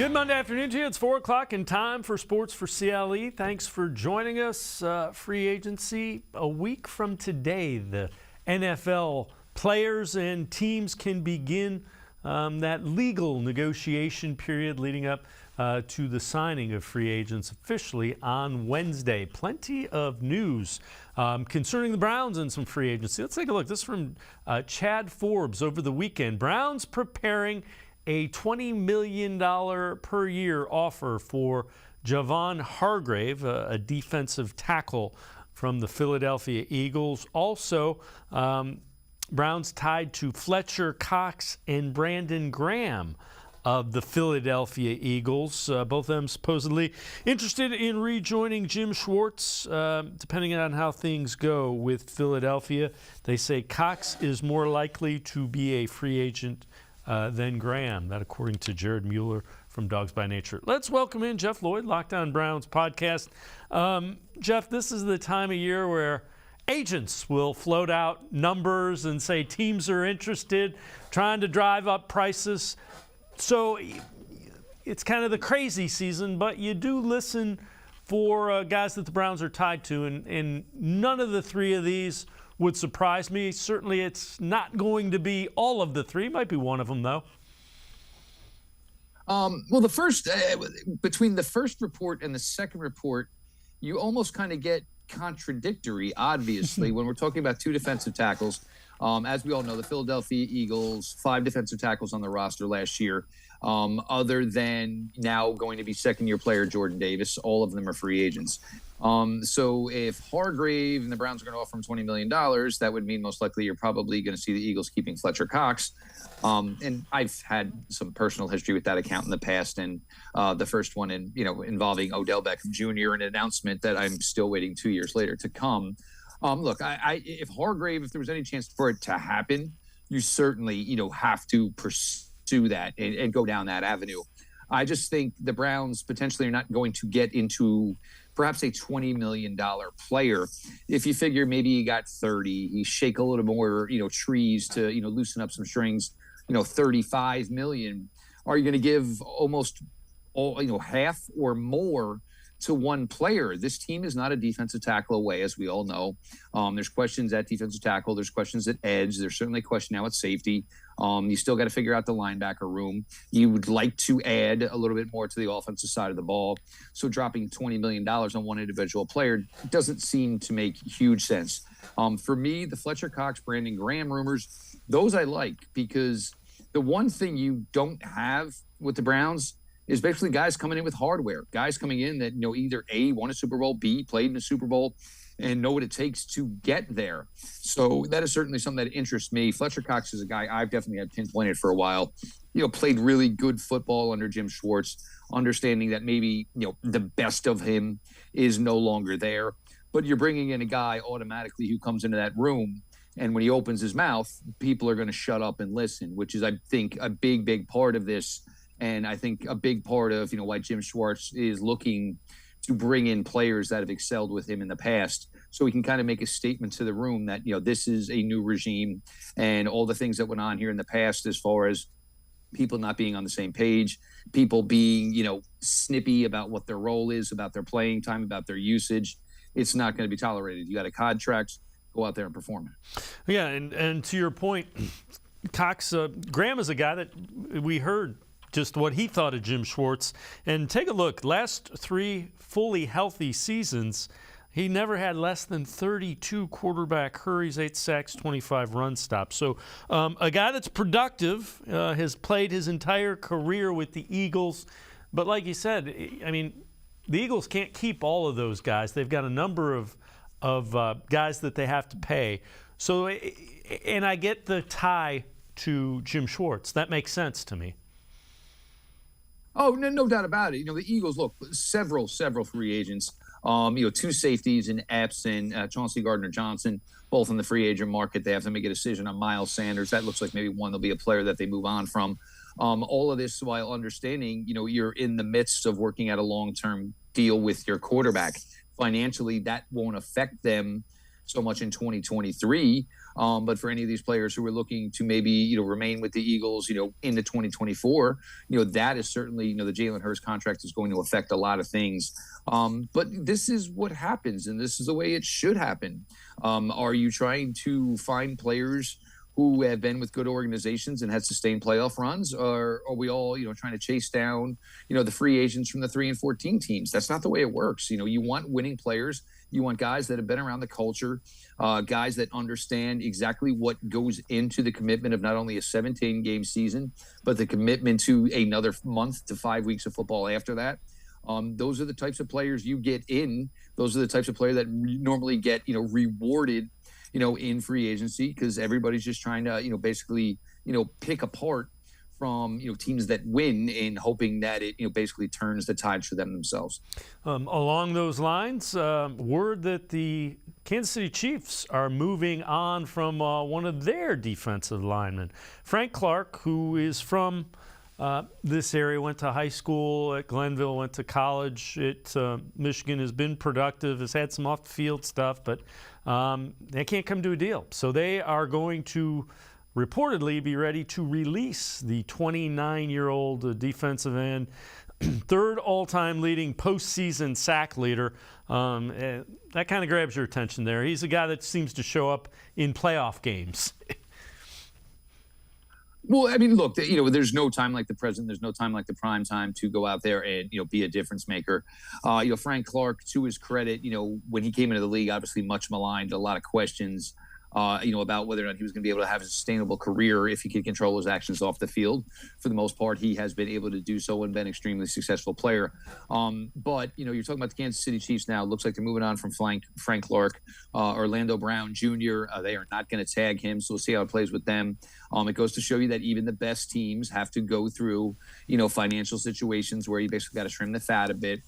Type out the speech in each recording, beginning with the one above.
Good Monday afternoon to you. It's 4 o'clock and time for Sports4CLE. Thanks for joining us. Free agency a week from today. The NFL players and teams can begin that legal negotiation period leading up to the signing of free agents officially on Wednesday. Plenty of news concerning the Browns and some free agency. Let's take a look. This is from Chad Forbes over the weekend. Browns preparing a $20 million per year offer for Javon Hargrave, a defensive tackle from the Philadelphia Eagles. Also, Browns tied to Fletcher Cox and Brandon Graham of the Philadelphia Eagles. Both of them supposedly interested in rejoining Jim Schwartz, depending on how things go with Philadelphia. They say Cox is more likely to be a free agent than Graham. That according to Jared Mueller from Dogs by Nature. Let's welcome in Jeff Lloyd, Lockdown Browns podcast. Jeff, this is the time of year where agents will float out numbers and say teams are interested, trying to drive up prices. So it's kind of the crazy season, but you do listen for guys that the Browns are tied to, and none of the three of these would surprise me. Certainly it's not going to be all of the three. Might be one of them, though. Well, the first between the first report and the second report, you almost kind of get contradictory, obviously, when we're talking about two defensive tackles. As we all know, the Philadelphia Eagles, 5 defensive tackles on the roster last year. Other than now going to be second-year player Jordan Davis, all of them are free agents. So if Hargrave and the Browns are going to offer him $20 million, that would mean most likely you're probably going to see the Eagles keeping Fletcher Cox. And I've had some personal history with that account in the past, and the first one involving Odell Beckham Jr., an announcement that I'm still waiting 2 years later to come. Look, if Hargrave, if there was any chance for it to happen, you certainly, have to pursue that and go down that avenue. I just think the Browns potentially are not going to get into perhaps a $20 million player. If you figure maybe you got 30, you shake a little more, trees to, loosen up some strings, $35 million. Are you going to give almost all, half or more to one player? This team is not a defensive tackle away, as we all know. There's questions at defensive tackle. There's questions at edge. There's certainly a question now at safety. You still got to figure out the linebacker room. You would like to add a little bit more to the offensive side of the ball. So dropping $20 million on one individual player doesn't seem to make huge sense. For me, the Fletcher Cox, Brandon Graham rumors, those I like, because the one thing you don't have with the Browns is basically guys coming in with hardware, guys coming in that, either A, won a Super Bowl, B, played in a Super Bowl, and know what it takes to get there. So that is certainly something that interests me. Fletcher Cox is a guy I've definitely had pinpointed for a while, played really good football under Jim Schwartz, understanding that maybe, the best of him is no longer there. But you're bringing in a guy automatically who comes into that room, and when he opens his mouth, people are going to shut up and listen, which is, I think, a big, big part of this. And I think a big part of, why Jim Schwartz is looking to bring in players that have excelled with him in the past, so he can kind of make a statement to the room that, this is a new regime, and all the things that went on here in the past as far as people not being on the same page, people being, snippy about what their role is, about their playing time, about their usage. It's not going to be tolerated. You got a contract, go out there and perform it. Yeah, and to your point, Cox, Graham is a guy that we heard just what he thought of Jim Schwartz. And take a look, last 3 fully healthy seasons, he never had less than 32 quarterback hurries, 8 sacks, 25 run stops. So a guy that's productive, has played his entire career with the Eagles. But like you said, the Eagles can't keep all of those guys. They've got a number of guys that they have to pay. So, and I get the tie to Jim Schwartz. That makes sense to me. Oh, no doubt about it. The Eagles, look, several free agents, 2 safeties in Epps and Chauncey Gardner-Johnson, both in the free agent market. They have to make a decision on Miles Sanders. That looks like maybe one will be a player that they move on from. All of this while understanding, you're in the midst of working out a long-term deal with your quarterback. Financially, that won't affect them so much in 2023. But for any of these players who are looking to maybe, remain with the Eagles, into 2024, that is certainly, the Jalen Hurts contract is going to affect a lot of things. But this is what happens, and this is the way it should happen. Are you trying to find players who have been with good organizations and had sustained playoff runs, or are we all, trying to chase down, the free agents from the 3 and 14 teams? That's not the way it works. You want winning players. You want guys that have been around the culture, guys that understand exactly what goes into the commitment of not only a 17-game season, but the commitment to another month to 5 weeks of football after that. Those are the types of players you get in. Those are the types of players that normally get, rewarded, in free agency, because everybody's just trying to, basically, pick apart from, teams that win and hoping that it, basically turns the tide for them themselves. Along those lines, word that the Kansas City Chiefs are moving on from one of their defensive linemen, Frank Clark, who is from this area, went to high school at Glenville, went to college at Michigan, has been productive, has had some off-the-field stuff, but they can't come to a deal. So they are going to reportedly be ready to release the 29-year-old defensive end, third all-time leading postseason sack leader. That kind of grabs your attention there. He's a guy that seems to show up in playoff games. Well, I mean, look, there's no time like the present. There's no time like the prime time to go out there and, be a difference maker. Frank Clark, to his credit, when he came into the league, obviously much maligned, a lot of questions, about whether or not he was going to be able to have a sustainable career if he could control his actions off the field. For the most part, he has been able to do so and been an extremely successful player. But, you're talking about the Kansas City Chiefs now. It looks like they're moving on from Frank Clark. Orlando Brown Jr., they are not going to tag him, so we'll see how it plays with them. It goes to show you that even the best teams have to go through, financial situations where you basically got to trim the fat a bit.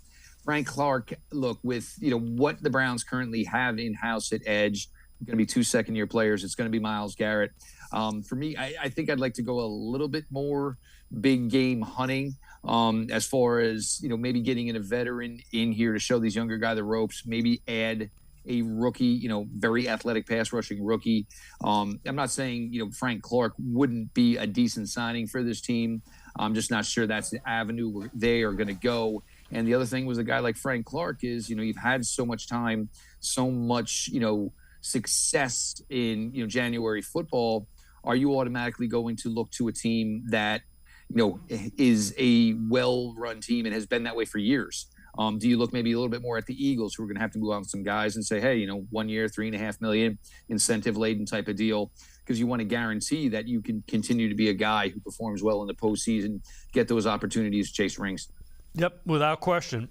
Frank Clark, look, with, what the Browns currently have in-house at edge, going to be 2 second-year players. It's going to be Myles Garrett. For me, I think I'd like to go a little bit more big game hunting, as far as, maybe getting in a veteran in here to show these younger guys the ropes, maybe add a rookie, very athletic pass rushing rookie. I'm not saying, Frank Clark wouldn't be a decent signing for this team. I'm just not sure that's the avenue where they are going to go. And the other thing was a guy like Frank Clark is, you've had so much time, so much, success in January football. Are you automatically going to look to a team that is a well-run team and has been that way for years? Do you look maybe a little bit more at the Eagles, who are going to have to move on some guys and say, hey, 1 year, $3.5 million, incentive-laden type of deal, because you want to guarantee that you can continue to be a guy who performs well in the postseason, get those opportunities, chase rings. Yep, without question.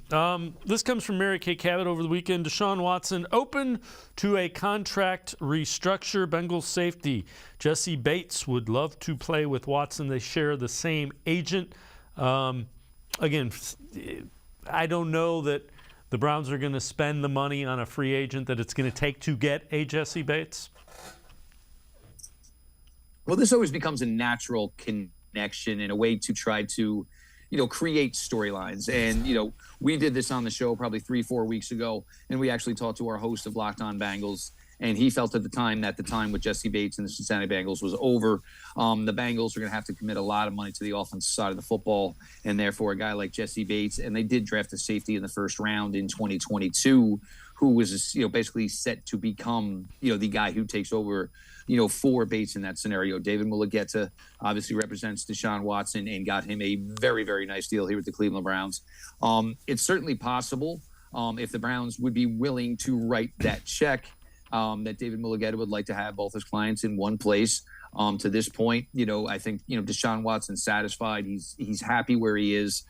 This comes from Mary Kay Cabot over the weekend. Deshaun Watson open to a contract restructure. Bengals safety Jesse Bates would love to play with Watson. They share the same agent. Again, I don't know that the Browns are going to spend the money on a free agent that it's going to take to get a Jesse Bates. Well, this always becomes a natural connection and a way to try to create storylines. And, we did this on the show probably 3-4 weeks ago, and we actually talked to our host of Locked On Bengals, and he felt at the time that the time with Jesse Bates and the Cincinnati Bengals was over. The Bengals are going to have to commit a lot of money to the offensive side of the football, and therefore a guy like Jesse Bates, and they did draft a safety in the first round in 2022, who was, basically set to become, the guy who takes over, for Bates in that scenario. David Mulligeta obviously represents Deshaun Watson and got him a very, very nice deal here with the Cleveland Browns. It's certainly possible, if the Browns would be willing to write that check, that David Mulligeta would like to have both his clients in one place. To this point, I think, Deshaun Watson's satisfied. He's happy where he is.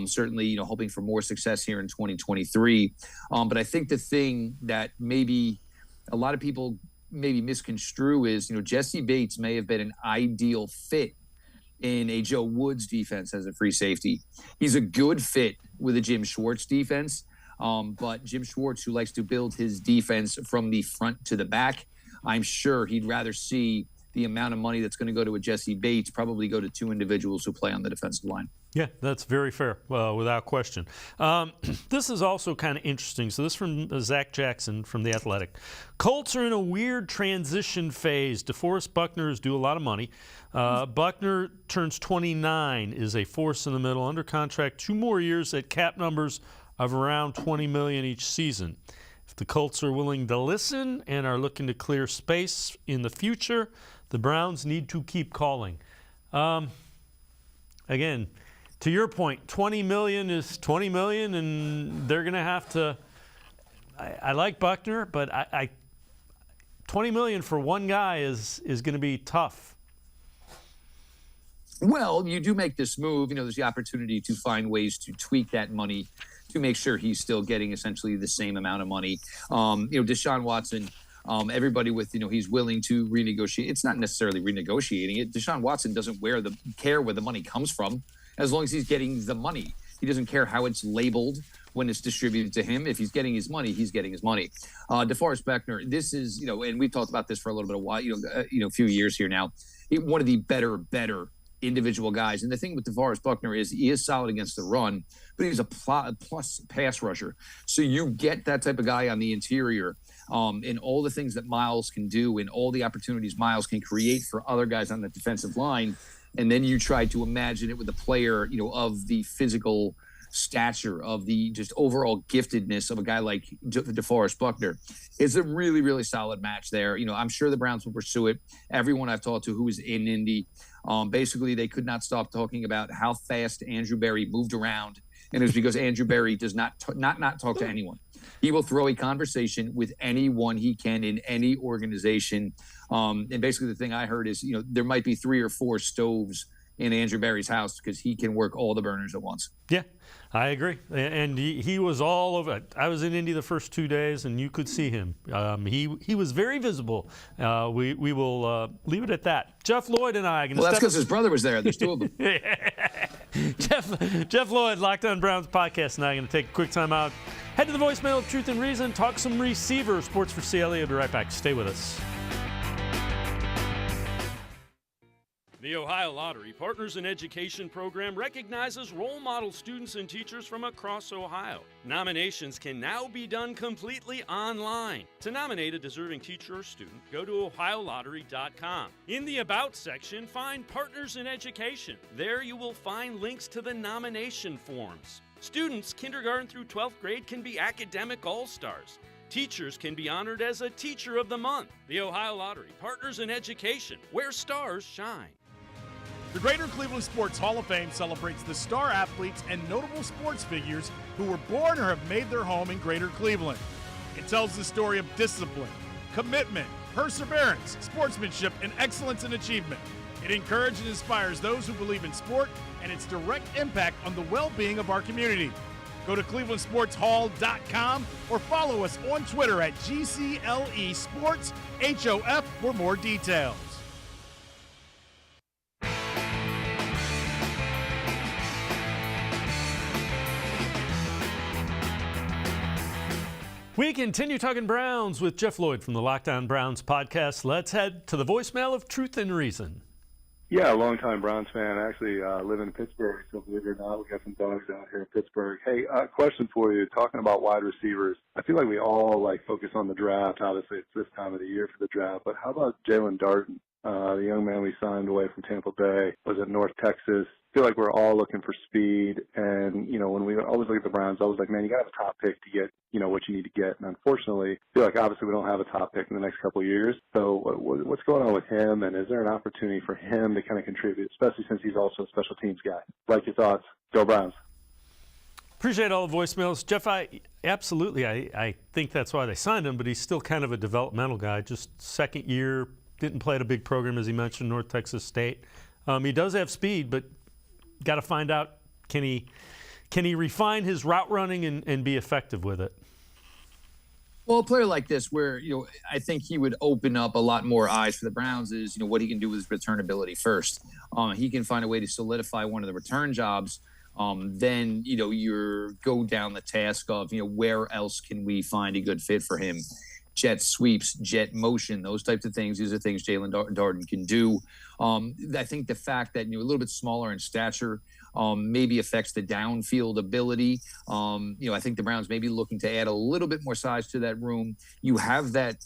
Certainly, hoping for more success here in 2023. But I think the thing that maybe a lot of people maybe misconstrue is, Jesse Bates may have been an ideal fit in a Joe Woods defense as a free safety. He's a good fit with a Jim Schwartz defense. But Jim Schwartz, who likes to build his defense from the front to the back, I'm sure he'd rather see the amount of money that's going to go to a Jesse Bates probably go to two individuals who play on the defensive line. Yeah, that's very fair, without question. This is also kind of interesting. So this is from Zach Jackson from The Athletic. Colts are in a weird transition phase. DeForest Buckner is due a lot of money. Buckner turns 29, is a force in the middle, under contract 2 more years at cap numbers of around $20 million each season. If the Colts are willing to listen and are looking to clear space in the future, the Browns need to keep calling. Again, to your point, $20 million is $20 million, and they're going to have to. I like Buckner, but $20 million for one guy is going to be tough. Well, you do make this move. There's the opportunity to find ways to tweak that money to make sure he's still getting essentially the same amount of money. Deshaun Watson. Everybody with, he's willing to renegotiate. It's not necessarily renegotiating it. Deshaun Watson doesn't care where the money comes from, as long as he's getting the money. He doesn't care how it's labeled when it's distributed to him. If he's getting his money, he's getting his money. DeForest Buckner, this is, and we've talked about this for a little bit of while, a few years here now. One of the better individual guys. And the thing with DeForest Buckner is he is solid against the run, but he's a plus pass rusher. So you get that type of guy on the interior, and all the things that Miles can do and all the opportunities Miles can create for other guys on the defensive line. And then you try to imagine it with a player, of the physical stature, of the just overall giftedness of a guy like DeForest Buckner. It's a really, really solid match there. I'm sure the Browns will pursue it. Everyone I've talked to who is in Indy, basically they could not stop talking about how fast Andrew Berry moved around. And it was because Andrew Berry does not talk to anyone. He will throw a conversation with anyone he can in any organization. And basically the thing I heard is, there might be 3 or 4 stoves in Andrew Berry's house because he can work all the burners at once. Yeah, I agree. And he was all over it. I was in Indy the first 2 days, and you could see him. He was very visible. We will leave it at that. Jeff Lloyd and I. Well, that's because his brother was there. There's 2 of them. Jeff Lloyd, Locked On Browns podcast, and I'm going to take a quick time out. Head to the voicemail of Truth and Reason. Talk some receiver. Sports4CLE. I'll be right back. Stay with us. The Ohio Lottery Partners in Education program recognizes role model students and teachers from across Ohio. Nominations can now be done completely online. To nominate a deserving teacher or student, go to ohiolottery.com. In the About section, find Partners in Education. There you will find links to the nomination forms. Students, kindergarten through 12th grade, can be academic all-stars. Teachers can be honored as a Teacher of the Month. The Ohio Lottery Partners in Education, where stars shine. The Greater Cleveland Sports Hall of Fame celebrates the star athletes and notable sports figures who were born or have made their home in Greater Cleveland. It tells the story of discipline, commitment, perseverance, sportsmanship, and excellence in achievement. It encourages and inspires those who believe in sport and its direct impact on the well-being of our community. Go to clevelandsportshall.com or follow us on Twitter at GCLE Sports HOF for more details. We continue talking Browns with Jeff Lloyd from the Locked On Browns podcast. Let's head to the voicemail of Truth and Reason. Yeah, a longtime Browns fan. I actually live in Pittsburgh, so believe it or not, we got some dogs out here in Pittsburgh. Hey, question for you. Talking about wide receivers, I feel like we all focus on the draft. Obviously, it's this time of the year for the draft, but how about Jalen Darden, the young man we signed away from Tampa Bay, was at North Texas? I feel like we're all looking for speed, and when we always look at the Browns, I was like, man, you got to have a top pick to get what you need to get. And unfortunately, I feel like obviously we don't have a top pick in the next couple of years. So what's going on with him, and is there an opportunity for him to kind of contribute, especially since he's also a special teams guy? Like your thoughts? Go Browns. Appreciate all the voicemails. Jeff, I think that's why they signed him, but he's still kind of a developmental guy, just second year, didn't play at a big program, as he mentioned, North Texas State. He does have speed, but got to find out, can he refine his route running and be effective with it? Well, a player like this, where I think he would open up a lot more eyes for the Browns, is what he can do with his return ability first. He can find a way to solidify one of the return jobs. Then you go down the task of where else can we find a good fit for him. jet sweeps, jet motion, those types of things. These are things Jalen Darden can do. I think the fact that you're a little bit smaller in stature maybe affects the downfield ability. I think the Browns may be looking to add a little bit more size to that room. You have that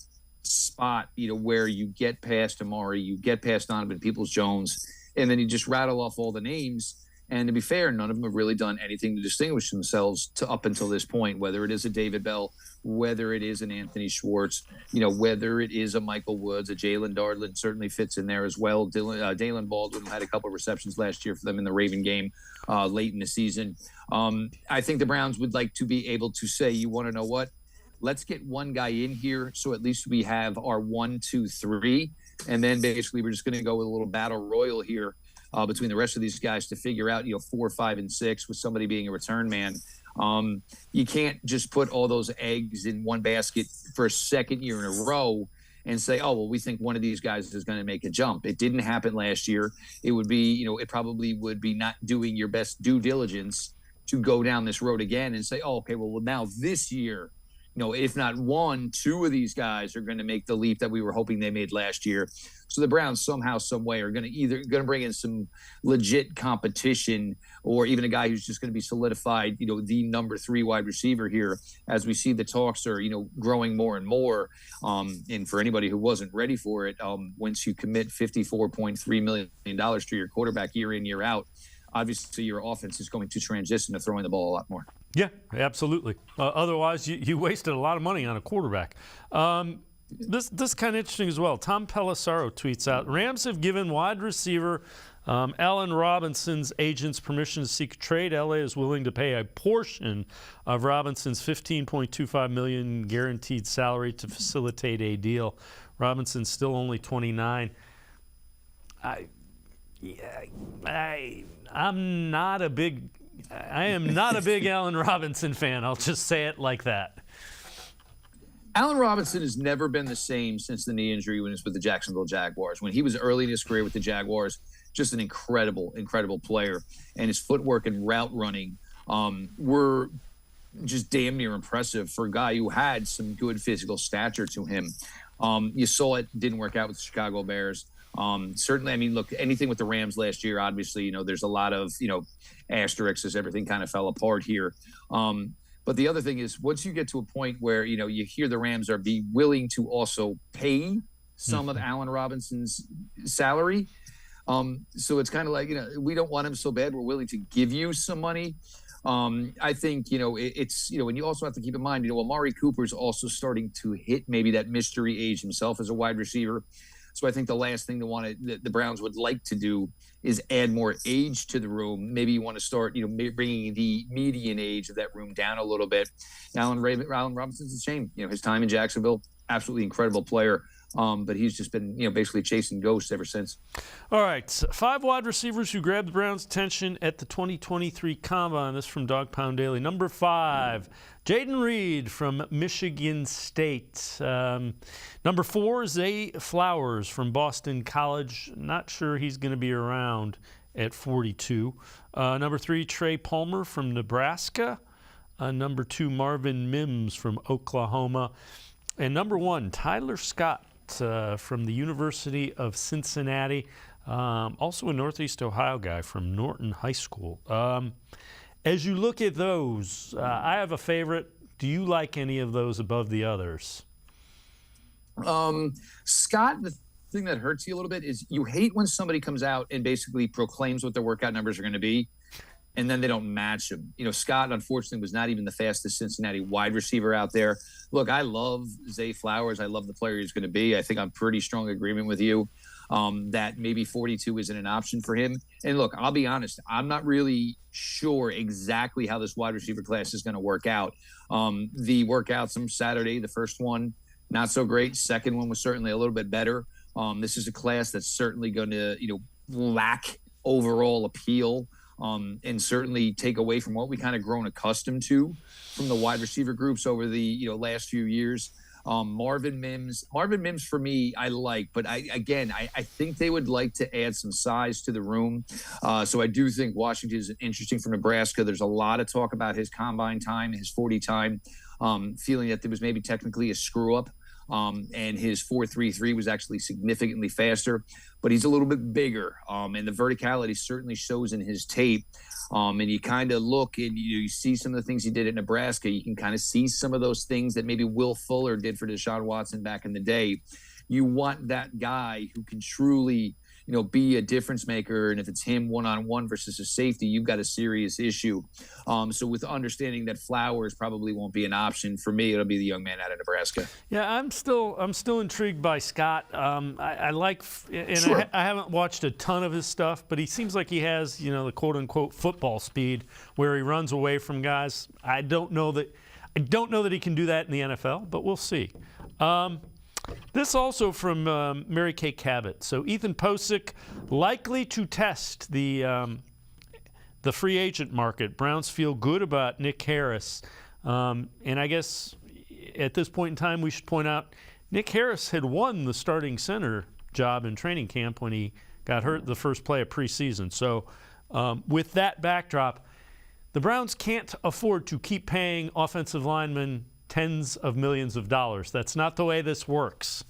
spot, where you get past Amari, you get past Donovan Peoples-Jones, and then you just rattle off all the names. And to be fair, none of them have really done anything to distinguish themselves up until this point, whether it is a David Bell, whether it is an Anthony Schwartz, whether it is a Michael Woods, a Jalen Darden certainly fits in there as well. Dalen Baldwin had a couple of receptions last year for them in the Raven game late in the season. I think the Browns would like to be able to say, you want to know what? Let's get one guy in here so at least we have our 1, 2, 3. And then basically we're just going to go with a little battle royal here between the rest of these guys to figure out, 4, 5, and 6 with somebody being a return man. You can't just put all those eggs in one basket for a second year in a row and say, oh, well, we think one of these guys is going to make a jump. It didn't happen last year. It would be, it probably would be not doing your best due diligence to go down this road again and say, oh, okay, well now this year, if not 1, 2 of these guys are going to make the leap that we were hoping they made last year. So the Browns somehow, some way are going to bring in some legit competition, or even a guy who's just going to be solidified, the number 3 wide receiver here, as we see the talks are, growing more and more. And for anybody who wasn't ready for it, once you commit $54.3 million to your quarterback year in, year out, obviously your offense is going to transition to throwing the ball a lot more. Yeah, absolutely. Otherwise, you wasted a lot of money on a quarterback. This kind of interesting as well. Tom Pelissaro tweets out, Rams have given wide receiver Allen Robinson's agents permission to seek a trade. LA is willing to pay a portion of Robinson's $15.25 million guaranteed salary to facilitate a deal. Robinson's still only 29. I am not a big Allen Robinson fan. I'll just say it like that. Allen Robinson has never been the same since the knee injury when he was with the Jacksonville Jaguars. When he was early in his career with the Jaguars, just an incredible player. And his footwork and route running were just damn near impressive for a guy who had some good physical stature to him. You saw it didn't work out with the Chicago Bears. Certainly, I mean, look, anything with the Rams last year, obviously, there's a lot of, asterisks as everything kind of fell apart here. But the other thing is, once you get to a point where, you hear the Rams are be willing to also pay some of Allen Robinson's salary. So it's kind of like, we don't want him so bad, we're willing to give you some money. I think, it's, and you also have to keep in mind, Amari Cooper's also starting to hit maybe that mystery age himself as a wide receiver. So I think the last thing the Browns would like to do is add more age to the room. Maybe you want to start, bringing the median age of that room down a little bit. Allen Robinson's a shame. His time in Jacksonville, absolutely incredible player. But he's just been, basically chasing ghosts ever since. All right. 5 wide receivers who grabbed the Browns' attention at the 2023 Combine. This from Dog Pound Daily. Number 5, Jaden Reed from Michigan State. Number 4, Zay Flowers from Boston College. Not sure he's going to be around at 42. Number 3, Trey Palmer from Nebraska. Number 2, Marvin Mims from Oklahoma. And number 1, Tyler Scott from the University of Cincinnati, also a Northeast Ohio guy from Norton High School. As you look at those, I have a favorite. Do you like any of those above the others? Scott, the thing that hurts you a little bit is you hate when somebody comes out and basically proclaims what their workout numbers are going to be, and then they don't match them. Scott, unfortunately, was not even the fastest Cincinnati wide receiver out there. Look, I love Zay Flowers. I love the player he's going to be. I think I'm pretty strong agreement with you that maybe 42 isn't an option for him. And look, I'll be honest, I'm not really sure exactly how this wide receiver class is going to work out. The workouts from Saturday, the first one, not so great. Second one was certainly a little bit better. This is a class that's certainly going to, lack overall appeal. And certainly take away from what we kind of grown accustomed to from the wide receiver groups over the last few years. Marvin Mims for me, I like, but I think they would like to add some size to the room. So I do think Washington is interesting for Nebraska. There's a lot of talk about his combine time, his 40 time, feeling that there was maybe technically a screw up and his 4.33 was actually significantly faster, but he's a little bit bigger, and the verticality certainly shows in his tape. And you kind of look and you see some of the things he did at Nebraska. You can kind of see some of those things that maybe Will Fuller did for Deshaun Watson back in the day. You want that guy who can truly, be a difference maker. And if it's him one-on-one versus a safety, you've got a serious issue. So with understanding that Flowers probably won't be an option for me, it'll be the young man out of Nebraska. Yeah, I'm still intrigued by Scott. I like, and Sure. I haven't watched a ton of his stuff, but he seems like he has, the quote unquote football speed where he runs away from guys. I don't know that he can do that in the NFL, but we'll see. This also from Mary Kay Cabot. So Ethan Posick likely to test the free agent market. Browns feel good about Nick Harris. And I guess at this point in time, we should point out Nick Harris had won the starting center job in training camp when he got hurt the first play of preseason. So with that backdrop, the Browns can't afford to keep paying offensive linemen tens of millions of dollars. That's not the way this works.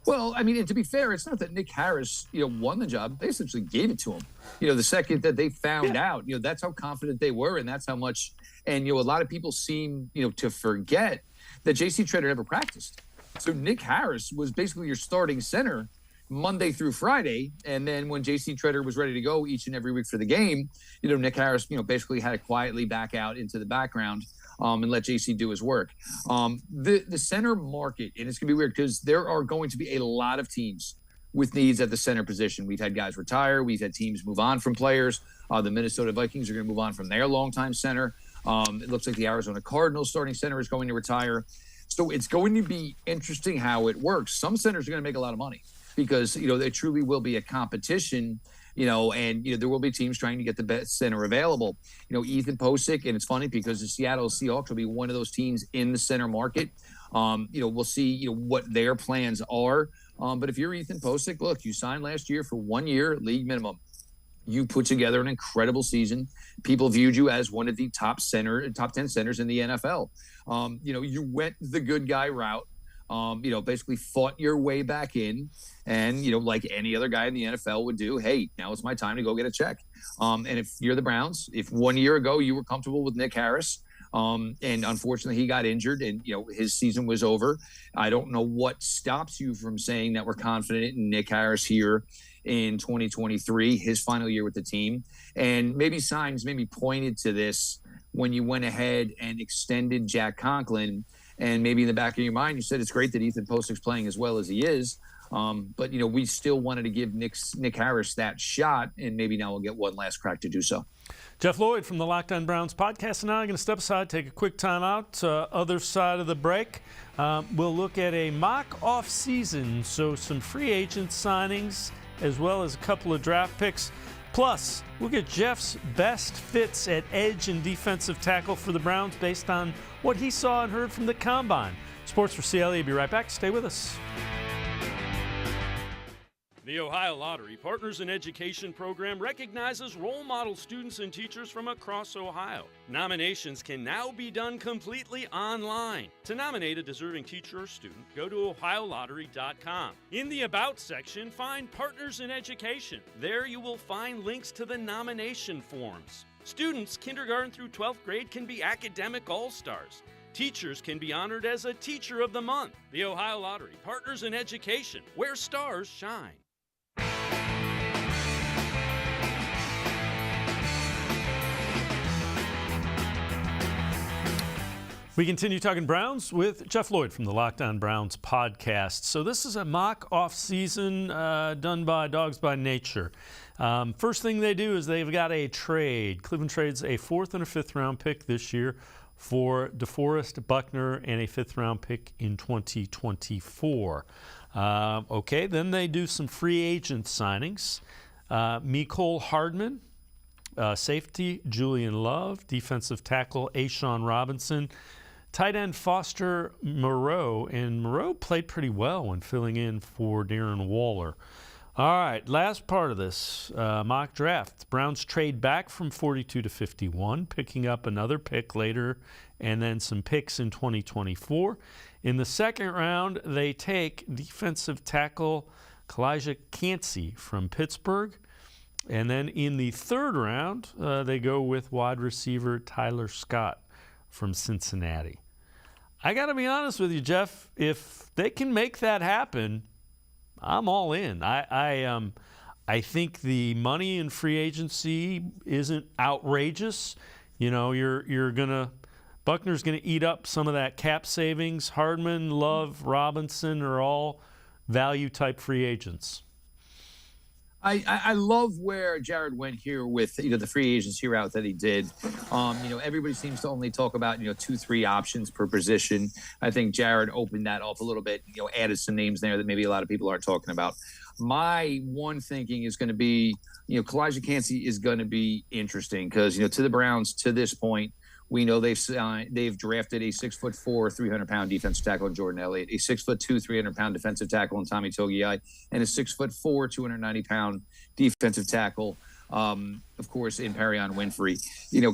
Well, I mean, and to be fair, it's not that Nick Harris, won the job. They essentially gave it to him. The second that they found out, that's how confident they were, and that's how much. And a lot of people seem, to forget that J.C. Tretter never practiced. So Nick Harris was basically your starting center Monday through Friday, and then when J.C. Tretter was ready to go each and every week for the game, Nick Harris, basically had to quietly back out into the background. And let JC do his work. The center market, and it's going to be weird because there are going to be a lot of teams with needs at the center position. We've had guys retire. We've had teams move on from players. The Minnesota Vikings are going to move on from their longtime center. It looks like the Arizona Cardinals starting center is going to retire. So it's going to be interesting how it works. Some centers are going to make a lot of money because, there truly will be a competition, and there will be teams trying to get the best center available. Ethan Posick, and it's funny because the Seattle Seahawks will be one of those teams in the center market. We'll see, what their plans are. But if you're Ethan Posick, look, you signed last year for 1 year, league minimum. You put together an incredible season. People viewed you as one of the top 10 centers in the NFL. You went the good guy route. Basically fought your way back in and, like any other guy in the NFL would do, hey, now it's my time to go get a check. And if you're the Browns, if 1 year ago you were comfortable with Nick Harris, and unfortunately he got injured and, his season was over, I don't know what stops you from saying that we're confident in Nick Harris here in 2023, his final year with the team. And maybe signs maybe pointed to this when you went ahead and extended Jack Conklin. And maybe in the back of your mind, you said it's great that Ethan Posick's playing as well as he is. But, we still wanted to give Nick Harris that shot, and maybe now we'll get one last crack to do so. Jeff Lloyd from the Locked On Browns podcast. And now I'm going to step aside, take a quick time out. Other side of the break, we'll look at a mock off season. So some free agent signings as well as a couple of draft picks. Plus, we'll get Jeff's best fits at edge and defensive tackle for the Browns based on what he saw and heard from the Combine. Sports4CLE, be right back. Stay with us. The Ohio Lottery Partners in Education program recognizes role model students and teachers from across Ohio. Nominations can now be done completely online. To nominate a deserving teacher or student, go to ohiolottery.com. In the About section, find Partners in Education. There you will find links to the nomination forms. Students, kindergarten through 12th grade, can be academic all-stars. Teachers can be honored as a Teacher of the Month. The Ohio Lottery Partners in Education, where stars shine. We continue talking Browns with Jeff Lloyd from the Locked On Browns podcast. So this is a mock off-season done by Dogs by Nature. First thing they do is they've got a trade. Cleveland trades a 4th and a 5th round pick this year for DeForest Buckner and a 5th round pick in 2024. Then they do some free agent signings. Mecole Hardman, safety Julian Love, defensive tackle Ashawn Robinson, tight end Foster Moreau, and Moreau played pretty well when filling in for Darren Waller. All right, last part of this mock draft. Browns trade back from 42 to 51, picking up another pick later and then some picks in 2024. In the second round, they take defensive tackle Kalijah Kancey from Pittsburgh. And then in the third round, they go with wide receiver Tyler Scott from Cincinnati. I got to be honest with you, Jeff, if they can make that happen, I'm all in. I think the money in free agency isn't outrageous. You know, Buckner's gonna eat up some of that cap savings. Hardman, Love, Robinson are all value type free agents. I love where Jared went here with the free agency route that he did. Everybody seems to only talk about 2-3 options per position. I think Jared opened that up a little bit. Added some names there that maybe a lot of people aren't talking about. My one thinking is going to be Kalijah Kancey is going to be interesting because to the Browns to this point. We know they've drafted a 6'4", 300-pound defensive tackle in Jordan Elliott, a 6'2", 300-pound defensive tackle in Tommy Togiai, and a 6'4", 290-pound defensive tackle, of course, in Perion Winfrey.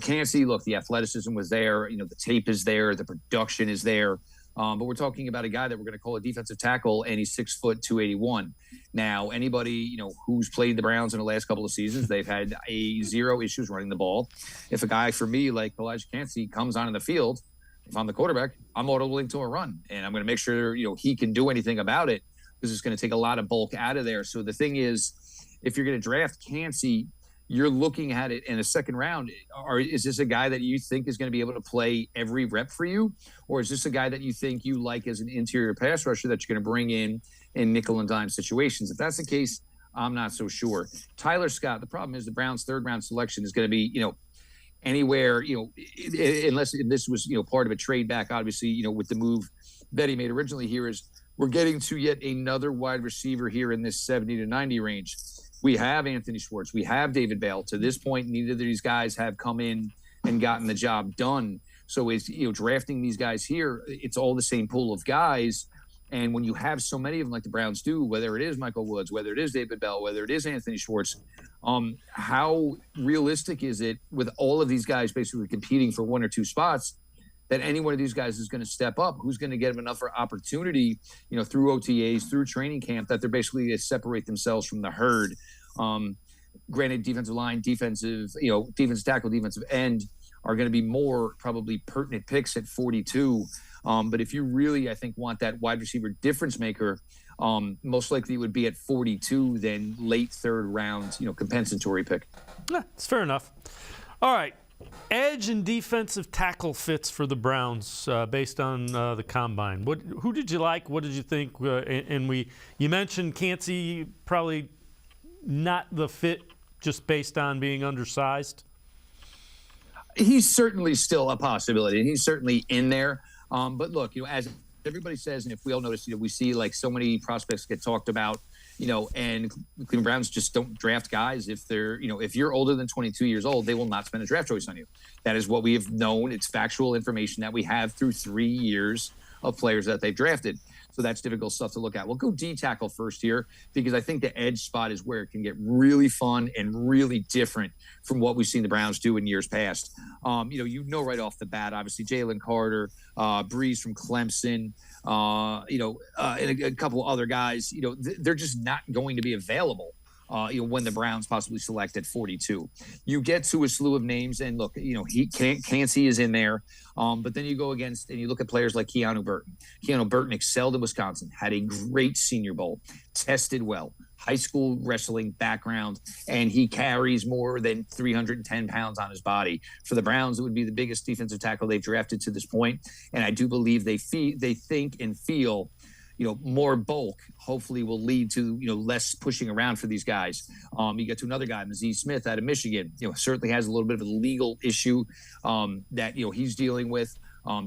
Kancey, look, the athleticism was there. The tape is there. The production is there. But we're talking about a guy that we're going to call a defensive tackle, and he's 6 foot 281. Now, anybody who's played the Browns in the last couple of seasons, they've had zero issues running the ball. If a guy for me like Kalijah Kancey comes onto the field, if I'm the quarterback, I'm audible to a run, and I'm going to make sure he can do anything about it because it's going to take a lot of bulk out of there. So the thing is, if you're going to draft Kancey, you're looking at it in a second round. Is this a guy that you think is going to be able to play every rep for you? Or is this a guy that you think you like as an interior pass rusher that you're going to bring in nickel and dime situations? If that's the case, I'm not so sure. Tyler Scott, the problem is the Browns' third round selection is going to be, anywhere, unless this was, part of a trade back, obviously, with the move that he made originally here is we're getting to yet another wide receiver here in this 70 to 90 range. We have Anthony Schwartz. We have David Bell. To this point, neither of these guys have come in and gotten the job done. So it's, drafting these guys here, it's all the same pool of guys. And when you have so many of them like the Browns do, whether it is Michael Woods, whether it is David Bell, whether it is Anthony Schwartz, how realistic is it with all of these guys basically competing for one or two spots that any one of these guys is going to step up? Who's going to get them enough opportunity, through OTAs, through training camp, that they're basically going to separate themselves from the herd? Granted, defensive line, defensive tackle, defensive end are going to be more probably pertinent picks at 42. But if you really, I think, want that wide receiver difference maker, most likely it would be at 42 than late third round, compensatory pick. Yeah, it's fair enough. All right. Edge and defensive tackle fits for the Browns based on the combine. Who did you like? What did you think? You mentioned Kancey, probably not the fit just based on being undersized. He's certainly still a possibility, and he's certainly in there. But look, as everybody says, and if we all notice, we see like so many prospects get talked about, and Cleveland Browns just don't draft guys if they're, if you're older than 22 years old, they will not spend a draft choice on you. That is what we have known. It's factual information that we have through 3 years of players that they've drafted. So that's difficult stuff to look at. We'll go D tackle first here because I think the edge spot is where it can get really fun and really different from what we've seen the Browns do in years past. Right off the bat, obviously Jalen Carter, Breeze from Clemson, and a couple other guys, they're just not going to be available. When the Browns possibly select at 42. You get to a slew of names, and look, Kancey is in there. But then you go against, and you look at players like Keanu Burton. Keanu Burton excelled in Wisconsin, had a great Senior Bowl, tested well, high school wrestling background, and he carries more than 310 pounds on his body. For the Browns, it would be the biggest defensive tackle they've drafted to this point, and I do believe they think and feel more bulk hopefully will lead to, less pushing around for these guys. You get to another guy, Mazie Smith out of Michigan, certainly has a little bit of a legal issue that, he's dealing with.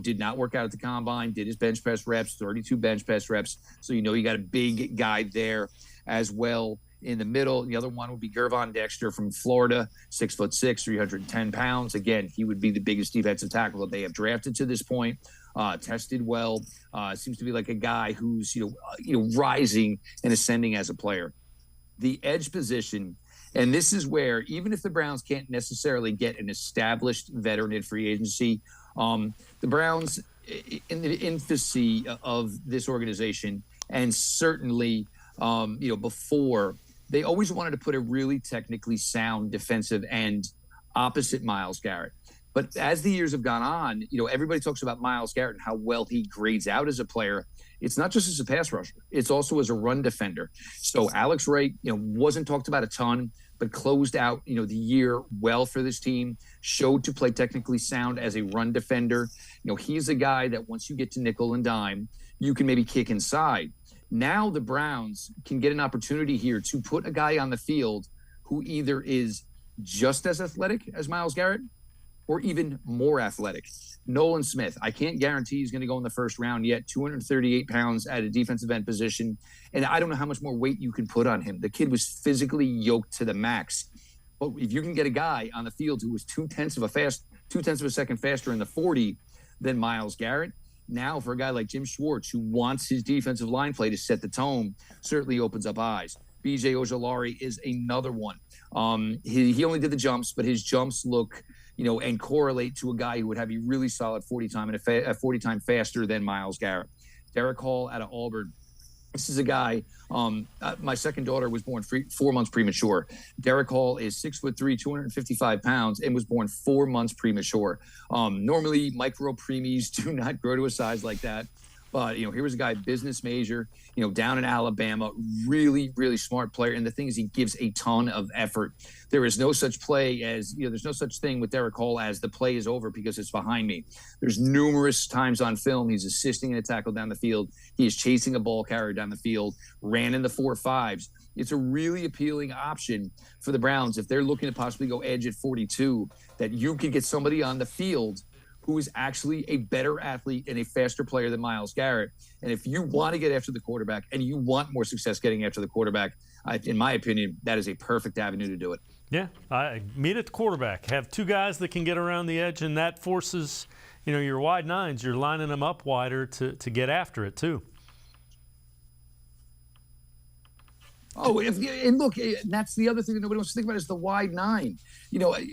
Did not work out at the combine, did his bench press reps, 32 bench press reps. So, you got a big guy there as well. In the middle, the other one would be Gervon Dexter from Florida, 6'6", 310 pounds. Again, he would be the biggest defensive tackle that they have drafted to this point. Tested well. Seems to be like a guy who's rising and ascending as a player. the edge position. And this is where, even if the Browns can't necessarily get an established veteran in free agency, the Browns, in the infancy of this organization, and certainly, before, they always wanted to put a really technically sound defensive end opposite Myles Garrett. But as the years have gone on, everybody talks about Myles Garrett and how well he grades out as a player. It's not just as a pass rusher. It's also as a run defender. So Alex Wright, wasn't talked about a ton, but closed out, the year well for this team, showed to play technically sound as a run defender. He's a guy that once you get to nickel and dime, you can maybe kick inside. Now the Browns can get an opportunity here to put a guy on the field who either is just as athletic as Myles Garrett or even more athletic. Nolan Smith, I can't guarantee he's going to go in the first round yet, 238 pounds at a defensive end position. And I don't know how much more weight you can put on him. The kid was physically yoked to the max. But if you can get a guy on the field who was 0.2 of a second faster in the 40 than Myles Garrett, now for a guy like Jim Schwartz, who wants his defensive line play to set the tone, certainly opens up eyes. B.J. Ojulari is another one. He only did the jumps, but his jumps look, and correlate to a guy who would have a really solid 40 time and a 40 time faster than Myles Garrett. Derek Hall out of Auburn. This is a guy, my second daughter was born 4 months premature. Derek Hall is 6'3", 255 pounds, and was born 4 months premature. Normally, micro preemies do not grow to a size like that. But, here was a guy, business major, down in Alabama, really, really smart player. And the thing is, he gives a ton of effort. There is no such play as, there's no such thing with Derek Hall as the play is over because it's behind me. There's numerous times on film he's assisting in a tackle down the field. He is chasing a ball carrier down the field, ran in the 4.5s. It's a really appealing option for the Browns if they're looking to possibly go edge at 42, that you could get somebody on the field who is actually a better athlete and a faster player than Myles Garrett. And if you want to get after the quarterback and you want more success getting after the quarterback, in my opinion, that is a perfect avenue to do it. Yeah, meet at the quarterback. Have two guys that can get around the edge, and that forces, your wide nines, you're lining them up wider to get after it too. Oh, and look, that's the other thing that nobody wants to think about is the wide nine.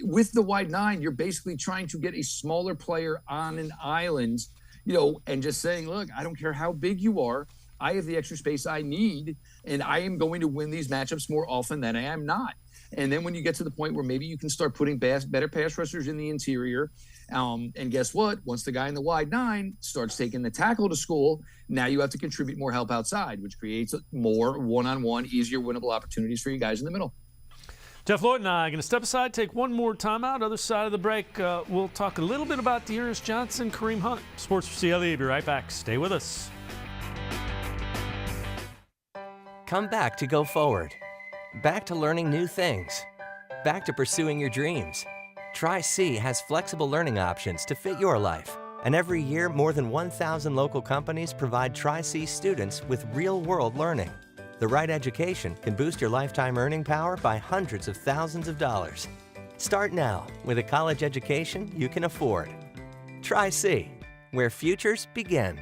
With the wide nine, you're basically trying to get a smaller player on an island, and just saying, look, I don't care how big you are. I have the extra space I need, and I am going to win these matchups more often than I am not. And then when you get to the point where maybe you can start putting better pass rushers in the interior, and guess what? Once the guy in the wide nine starts taking the tackle to school, now you have to contribute more help outside, which creates more one-on-one, easier winnable opportunities for you guys in the middle. Jeff Lloyd and I are going to step aside, take one more timeout. Other side of the break, we'll talk a little bit about Dearness Johnson, Kareem Hunt. Sports4CLE, be right back. Stay with us. Come back to go forward. Back to learning new things. Back to pursuing your dreams. Tri-C has flexible learning options to fit your life. And every year, more than 1,000 local companies provide Tri-C students with real-world learning. The right education can boost your lifetime earning power by hundreds of thousands of dollars. Start now with a college education you can afford. Tri-C, where futures begin.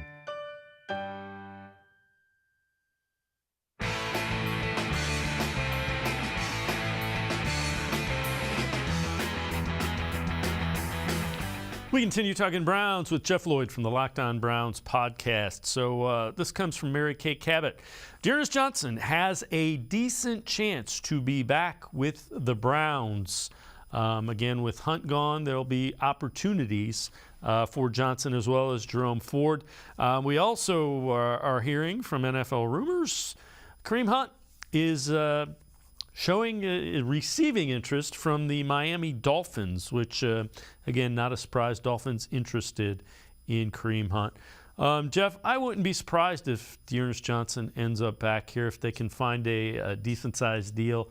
We continue talking Browns with Jeff Lloyd from the Locked On Browns podcast. So this comes from Mary Kay Cabot. Dearness Johnson has a decent chance to be back with the Browns. Again, with Hunt gone, there'll be opportunities for Johnson as well as Jerome Ford. We also are hearing from NFL rumors, Kareem Hunt is receiving interest from the Miami Dolphins, which, again, not a surprise. Dolphins interested in Kareem Hunt. Jeff, I wouldn't be surprised if Dearness Johnson ends up back here if they can find a decent-sized deal.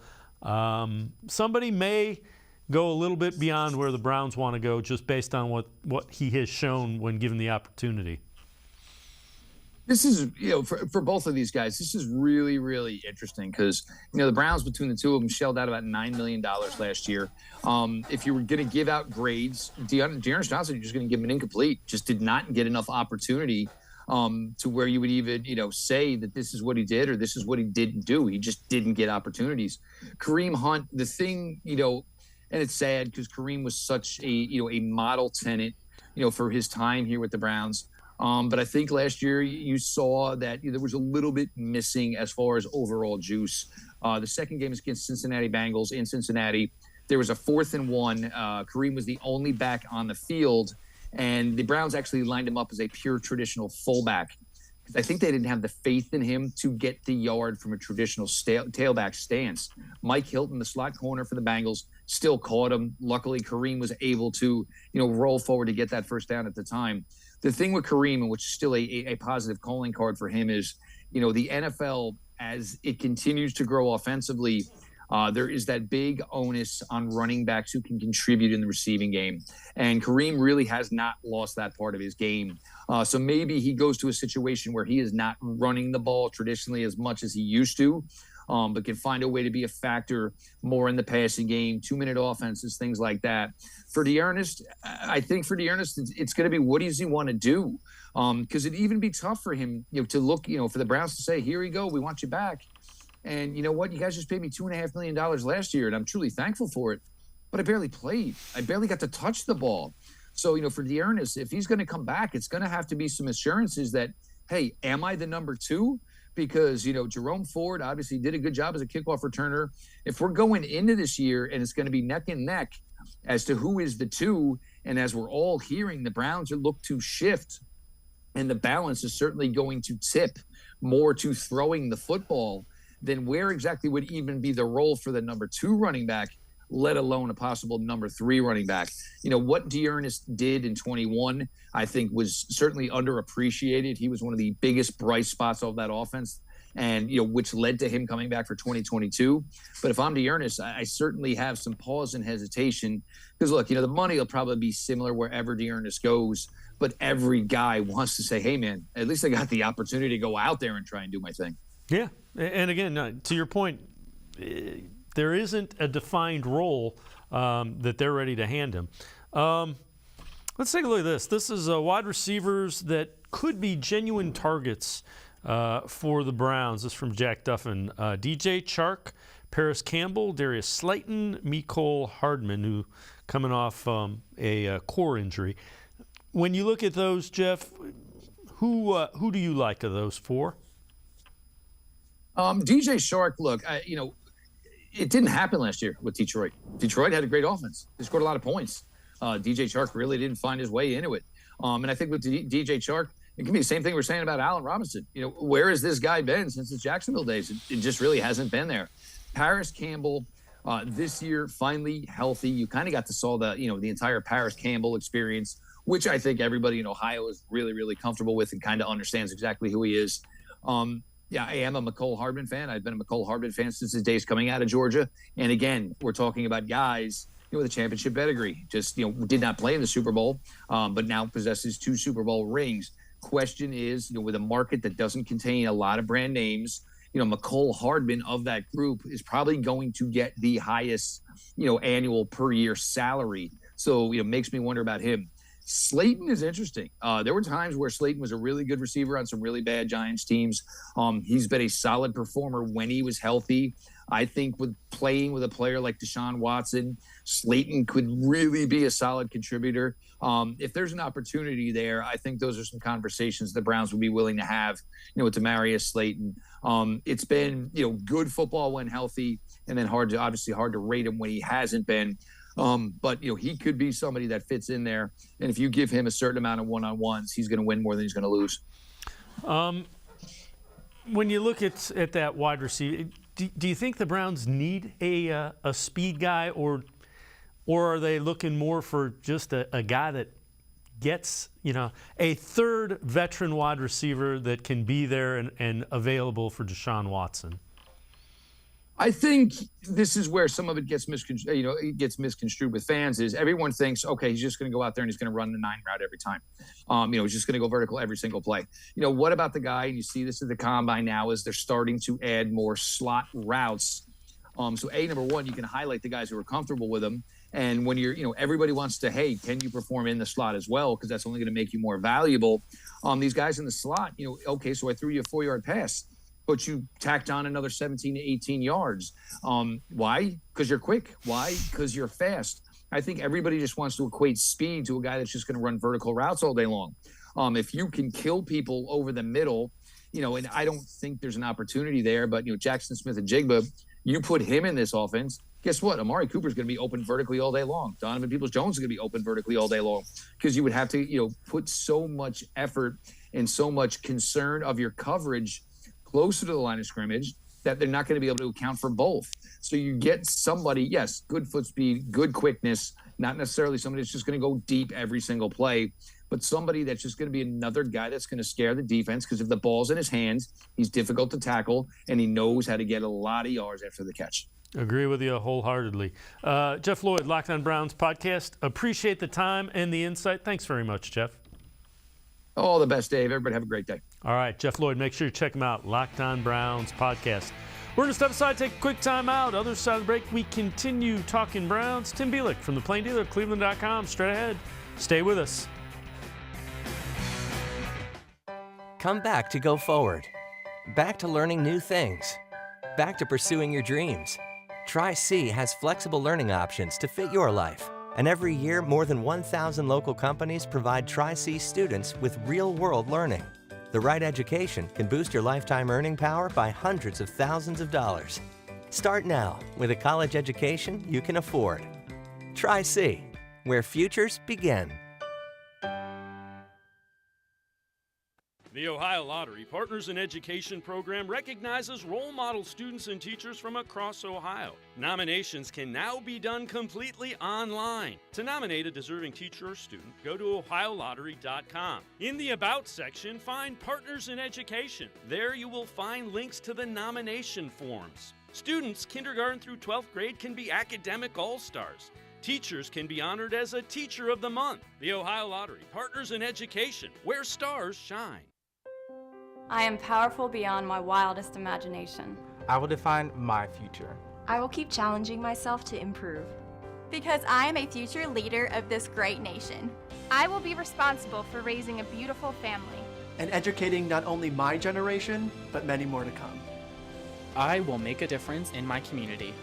Somebody may go a little bit beyond where the Browns want to go just based on what he has shown when given the opportunity. This is, for both of these guys, this is really, really interesting because, the Browns, between the two of them, shelled out about $9 million last year. If you were going to give out grades, Dearness Johnson, you're just going to give him an incomplete. Just did not get enough opportunity to where you would even, say that this is what he did or this is what he didn't do. He just didn't get opportunities. Kareem Hunt, the thing, and it's sad because Kareem was such a model tenant, for his time here with the Browns. But I think last year you saw that there was a little bit missing as far as overall juice. The second game is against Cincinnati Bengals in Cincinnati. There was a 4th and 1. Kareem was the only back on the field, and the Browns actually lined him up as a pure traditional fullback. I think they didn't have the faith in him to get the yard from a traditional tailback stance. Mike Hilton, the slot corner for the Bengals, still caught him. Luckily, Kareem was able to, roll forward to get that first down at the time. The thing with Kareem, and which is still a positive calling card for him, is, the NFL, as it continues to grow offensively, there is that big onus on running backs who can contribute in the receiving game. And Kareem really has not lost that part of his game. So maybe he goes to a situation where he is not running the ball traditionally as much as he used to, but can find a way to be a factor more in the passing game, 2-minute offenses, things like that. For D'Ernest, I think for D'Ernest, it's going to be what does he want to do? Because it'd even be tough for him, to look, for the Browns to say, here you go, we want you back. And you know what? You guys just paid me $2.5 million last year, and I'm truly thankful for it. But I barely played. I barely got to touch the ball. So, for D'Ernest, if he's going to come back, it's going to have to be some assurances that, hey, am I the number 2? Because, Jerome Ford obviously did a good job as a kickoff returner. If we're going into this year and it's going to be neck and neck as to who is the 2, and as we're all hearing, the Browns are look to shift, and the balance is certainly going to tip more to throwing the football, then where exactly would even be the role for the number 2 running back, let alone a possible number 3 running back? What D'Ernest did in 21, I think was certainly underappreciated. He was one of the biggest bright spots of that offense, and, which led to him coming back for 2022. But if I'm D'Ernest, I certainly have some pause and hesitation because, look, the money will probably be similar wherever D'Ernest goes, but every guy wants to say, hey, man, at least I got the opportunity to go out there and try and do my thing. Yeah, and again, to your point, there isn't a defined role that they're ready to hand him. Let's take a look at this. This is wide receivers that could be genuine targets for the Browns. This is from Jack Duffin. DJ Chark, Paris Campbell, Darius Slayton, Mecole Hardman, who coming off a core injury. When you look at those, Jeff, who do you like of those 4? DJ Chark, look, it didn't happen last year with Detroit. Detroit had a great offense. They scored a lot of points. DJ Chark really didn't find his way into it. And I think with DJ Chark, it can be the same thing we're saying about Allen Robinson. Where has this guy been since his Jacksonville days? It just really hasn't been there. Paris Campbell, this year, finally healthy. You kind of got to saw the entire Paris Campbell experience, which I think everybody in Ohio is really, really comfortable with and kind of understands exactly who he is. Yeah, I am a Mecole Hardman fan. I've been a Mecole Hardman fan since his days coming out of Georgia. And again, we're talking about guys, with a championship pedigree. Just, did not play in the Super Bowl, but now possesses 2 Super Bowl rings. Question is, with a market that doesn't contain a lot of brand names, Mecole Hardman of that group is probably going to get the highest, annual per year salary. So, makes me wonder about him. Slayton is interesting. There were times where Slayton was a really good receiver on some really bad Giants teams. He's been a solid performer when he was healthy. I think with playing with a player like Deshaun Watson, Slayton could really be a solid contributor. If there's an opportunity there, I think those are some conversations the Browns would be willing to have, with Demarius Slayton. It's been, good football when healthy, and then hard to rate him when he hasn't been. But he could be somebody that fits in there, and if you give him a certain amount of one-on-ones, he's going to win more than he's going to lose. When you look at that wide receiver, do you think the Browns need a speed guy, or are they looking more for just a guy that gets a third veteran wide receiver that can be there and available for Deshaun Watson? I think this is where some of it gets misconstrued with fans. Is everyone thinks, okay, he's just going to go out there and he's going to run the 9 route every time. He's just going to go vertical every single play. What about the guy? And you see this at the combine now is they're starting to add more slot routes. So number one, you can highlight the guys who are comfortable with them, And when everybody wants to, hey, can you perform in the slot as well? Because that's only going to make you more valuable. These guys in the slot, okay, so I threw you a 4-yard pass, but you tacked on another 17 to 18 yards. Why? Because you're quick. Why? Because you're fast. I think everybody just wants to equate speed to a guy that's just going to run vertical routes all day long. If you can kill people over the middle, and I don't think there's an opportunity there, but, Jackson Smith-Njigba, you put him in this offense, guess what? Amari Cooper's going to be open vertically all day long. Donovan Peoples-Jones is going to be open vertically all day long because you would have to, put so much effort and so much concern of your coverage closer to the line of scrimmage that they're not going to be able to account for both. So you get somebody, yes, good foot speed, good quickness, not necessarily somebody that's just going to go deep every single play, but somebody that's just going to be another guy that's going to scare the defense because if the ball's in his hands, he's difficult to tackle, and he knows how to get a lot of yards after the catch. Agree with you wholeheartedly. Jeff Lloyd, Locked On Browns podcast. Appreciate the time and the insight. Thanks very much, Jeff. All the best, Dave. Everybody have a great day. All right, Jeff Lloyd, make sure you check him out, Locked On Browns podcast. We're going to step aside, take a quick time out. Other side of the break, we continue talking Browns. Tim Bielik from the Plain Dealer, cleveland.com, straight ahead. Stay with us. Come back to go forward. Back to learning new things. Back to pursuing your dreams. Tri-C has flexible learning options to fit your life. And every year, more than 1,000 local companies provide Tri-C students with real-world learning. The right education can boost your lifetime earning power by hundreds of thousands of dollars. Start now with a college education you can afford. Tri-C, where futures begin. The Ohio Lottery Partners in Education program recognizes role model students and teachers from across Ohio. Nominations can now be done completely online. To nominate a deserving teacher or student, go to ohiolottery.com. In the About section, find Partners in Education. There you will find links to the nomination forms. Students kindergarten through 12th grade can be academic all-stars. Teachers can be honored as a Teacher of the Month. The Ohio Lottery Partners in Education, where stars shine. I am powerful beyond my wildest imagination. I will define my future. I will keep challenging myself to improve. Because I am a future leader of this great nation. I will be responsible for raising a beautiful family. And educating not only my generation, but many more to come. I will make a difference in my community.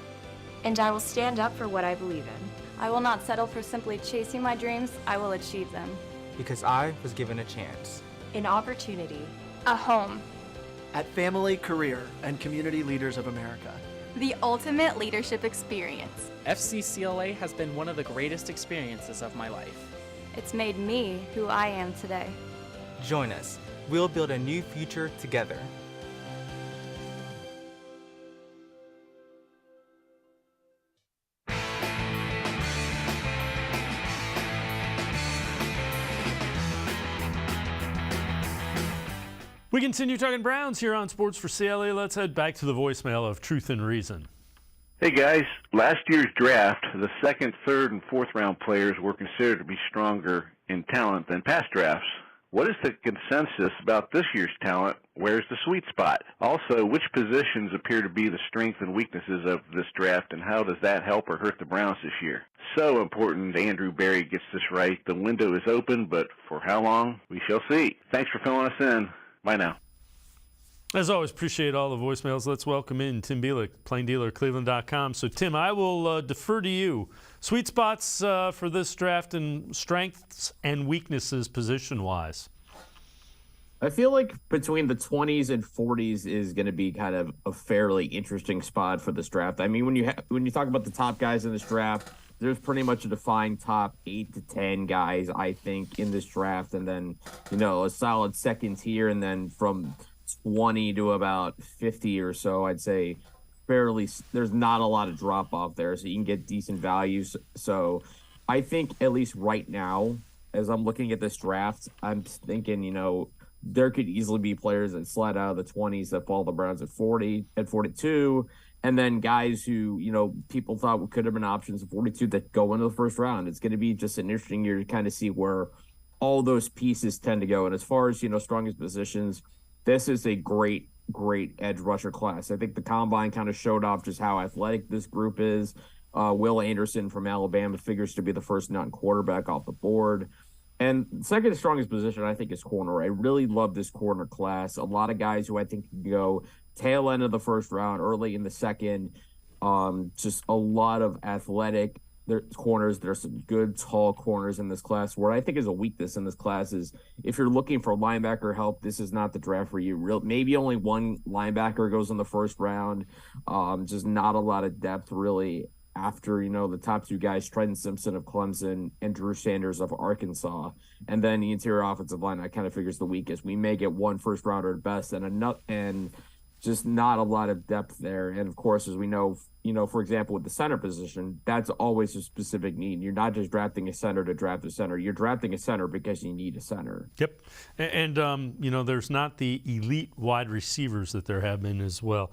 And I will stand up for what I believe in. I will not settle for simply chasing my dreams. I will achieve them. Because I was given a chance. An opportunity. A home. At Family, Career, and Community Leaders of America. The ultimate leadership experience. FCCLA has been one of the greatest experiences of my life. It's made me who I am today. Join us. We'll build a new future together. We continue talking Browns here on Sports4CLE. Let's head back to the voicemail of Truth and Reason. Hey guys, last year's draft, the second, third, and fourth round players were considered to be stronger in talent than past drafts. What is the consensus about this year's talent? Where's the sweet spot? Also, which positions appear to be the strengths and weaknesses of this draft, and how does that help or hurt the Browns this year? So important Andrew Berry gets this right. The window is open, but for how long? We shall see. Thanks for filling us in. Bye now. As always, appreciate all the voicemails. Let's welcome in Tim Bielik, Plain Dealer, cleveland.com. So, Tim, I will defer to you. Sweet spots for this draft and strengths and weaknesses position-wise. I feel like between the 20s and 40s is going to be kind of a fairly interesting spot for this draft. I mean, when you talk about the top guys in this draft, there's pretty much a defined top 8 to 10 guys, I think, in this draft. And then, a solid second tier. And then from 20 to about 50 or so, I'd say there's not a lot of drop off there. So you can get decent values. So I think at least right now, as I'm looking at this draft, I'm thinking, there could easily be players that slide out of the 20s that fall the Browns at 40, at 42. And then guys who, people thought could have been options at 42 that go into the first round. It's going to be just an interesting year to kind of see where all those pieces tend to go. And as far as, strongest positions, this is a great edge rusher class. I think the Combine kind of showed off just how athletic this group is. Will Anderson from Alabama figures to be the first non-quarterback off the board. And second strongest position, I think, is corner. I really love this corner class. A lot of guys who I think can go tail end of the first round, early in the second. Just a lot of athletic corners. There's some good, tall corners in this class. What I think is a weakness in this class is if you're looking for linebacker help, this is not the draft for you. Maybe only one linebacker goes in the first round. Just not a lot of depth, really, after, the top two guys, Trenton Simpson of Clemson and Drew Sanders of Arkansas. And then the interior offensive line, I kind of figures the weakest. We may get one first rounder at best and just not a lot of depth there. And of course, as we know, for example, with the center position, that's always a specific need. You're not just drafting a center to draft a center. You're drafting a center because you need a center. Yep. And there's not the elite wide receivers that there have been as well.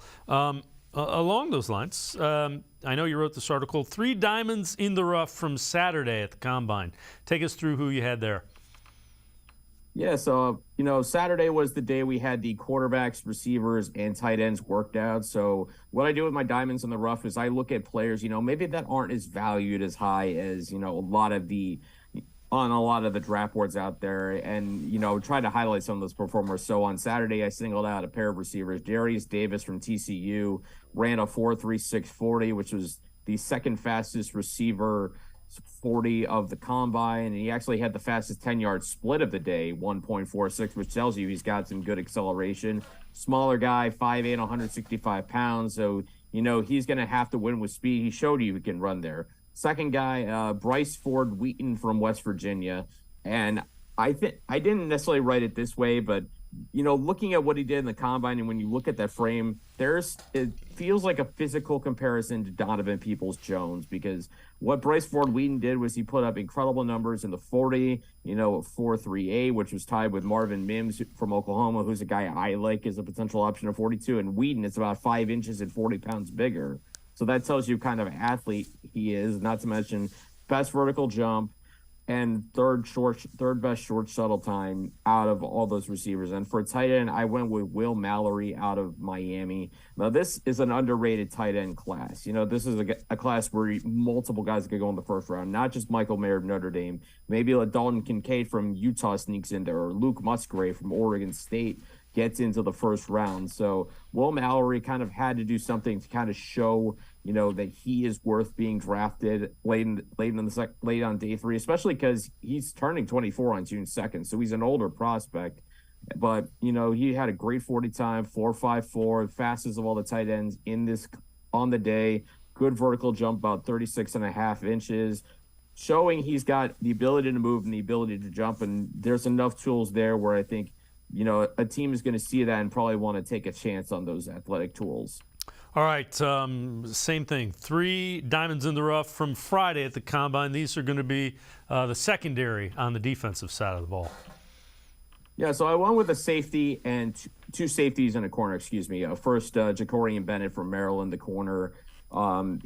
Along those lines, I know you wrote this article, 3 diamonds in the rough from Saturday at the Combine. Take us through who you had there. Yeah, so, Saturday was the day we had the quarterbacks, receivers, and tight ends worked out. So what I do with my diamonds in the rough is I look at players, maybe that aren't as valued as high as, a lot of the draft boards out there and, try to highlight some of those performers. So on Saturday, I singled out a pair of receivers. Darius Davis from TCU ran a 4.36 40, which was the second fastest receiver 40 of the Combine. And he actually had the fastest 10-yard split of the day, 1.46, which tells you he's got some good acceleration. Smaller guy, 5'8", 165 pounds. So, he's going to have to win with speed. He showed you he can run there. Second guy, Bryce Ford Wheaton from West Virginia. And I didn't necessarily write it this way, but, looking at what he did in the Combine, and when you look at that frame, it feels like a physical comparison to Donovan Peoples-Jones, because what Bryce Ford Wheaton did was he put up incredible numbers in the 40, 4.38, which was tied with Marvin Mims from Oklahoma, who's a guy I like as a potential option of 42. And Wheaton is about 5 inches and 40 pounds bigger. So that tells you kind of athlete he is, not to mention best vertical jump and third best short shuttle time out of all those receivers. And for tight end, I went with Will Mallory out of Miami. Now, this is an underrated tight end class. This is a class where multiple guys could go in the first round, not just Michael Mayer of Notre Dame. Maybe Dalton Kincaid from Utah sneaks in there, or Luke Musgrave from Oregon State gets into the first round. So Will Mallory kind of had to do something to kind of show, that he is worth being drafted late on day 3, especially because he's turning 24 on June 2nd. So he's an older prospect, but he had a great 40 time, 4.54, fastest of all the tight ends on the day. Good vertical jump, about 36.5 inches, showing he's got the ability to move and the ability to jump. And there's enough tools there where I think, a team is going to see that and probably want to take a chance on those athletic tools. All right, same thing. 3 diamonds in the rough from Friday at the Combine. These are going to be the secondary on the defensive side of the ball. Yeah, so I went with a safety and 2 safeties and a corner, First, Jacorian Bennett from Maryland, the corner.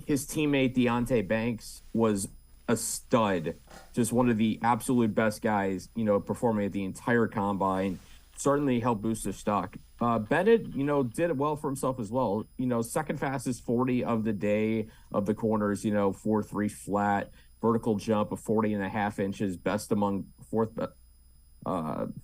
His teammate, Deontay Banks, was a stud, just one of the absolute best guys, performing at the entire Combine. Certainly helped boost their stock. Bennett, did well for himself as well. Second fastest 40 of the day of the corners, 4.3 flat, vertical jump of 40.5 inches,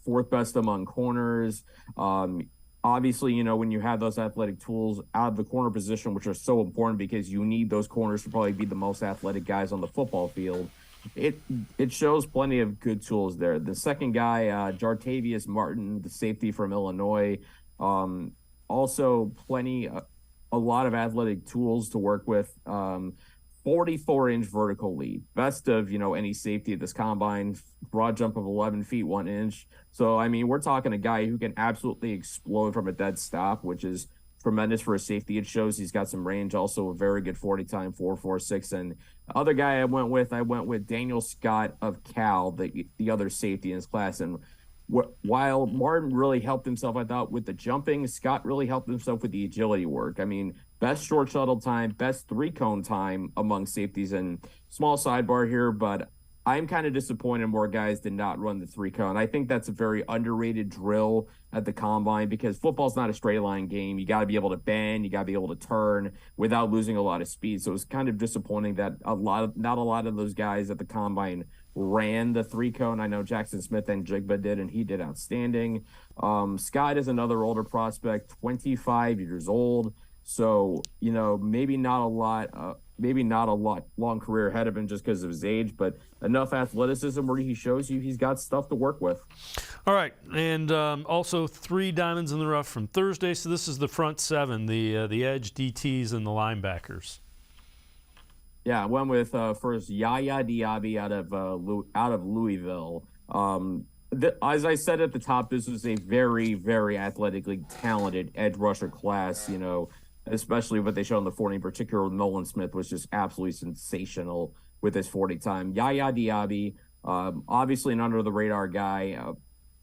fourth best among corners. Obviously, when you have those athletic tools out of the corner position, which are so important because you need those corners to probably be the most athletic guys on the football field, it shows plenty of good tools there. The second guy, Jartavius Martin, the safety from Illinois, also a lot of athletic tools to work with. 44-inch vertical leap, best of any safety at this Combine. Broad jump of 11 feet 1 inch. So we're talking a guy who can absolutely explode from a dead stop, which is tremendous for a safety. It shows he's got some range. Also a very good 40 time, 4.46. And the other guy I went with Daniel Scott of Cal, the other safety in his class. And while Martin really helped himself, I thought, with the jumping, Scott really helped himself with the agility work. Best short shuttle time, best 3-cone time among safeties. And small sidebar here, but I'm kind of disappointed more guys did not run the 3-cone. I think that's a very underrated drill at the combine because football's not a straight line game. You got to be able to bend, you got to be able to turn without losing a lot of speed. So it was kind of disappointing that not a lot of those guys at the combine ran the 3-cone. I know Jackson Smith and Jigba did, and he did outstanding. Scott is another older prospect, 25 years old. So, maybe not a lot long career ahead of him just because of his age, but enough athleticism where he shows you he's got stuff to work with. All right, and also 3 diamonds in the rough from Thursday. So this is the front 7, the edge, DTs, and the linebackers. Yeah, I went with first Yaya Diaby out of Louisville. As I said at the top, this was a very, very athletically talented edge rusher class, especially what they showed in the 40, in particular. Nolan Smith was just absolutely sensational with his 40 time. Yaya Diaby, obviously an under-the-radar guy,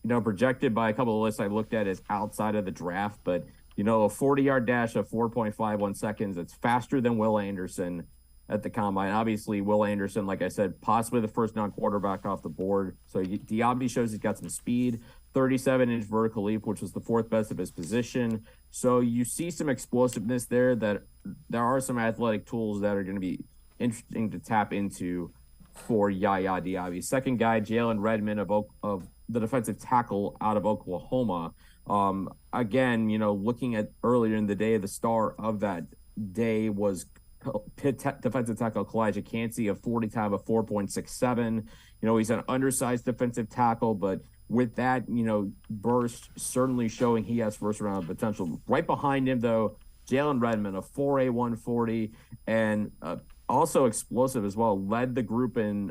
projected by a couple of lists I looked at as outside of the draft, but, a 40-yard dash of 4.51 seconds, it's faster than Will Anderson at the combine. Obviously, Will Anderson, like I said, possibly the first non-quarterback off the board. So Diaby shows he's got some speed, 37-inch vertical leap, which was the 4th best of his position. So you see some explosiveness there, that there are some athletic tools that are going to be interesting to tap into for Yaya Diaby. Second guy, Jalen Redmond of the defensive tackle out of Oklahoma. Again, looking at earlier in the day, the star of that day was Pitt defensive tackle Kalijah Cansey, a 40 time of 4.67. He's an undersized defensive tackle, but with that, burst certainly showing he has first round potential. Right behind him, though, Jalen Redmond, a 4A 140, and also explosive as well. Led the group in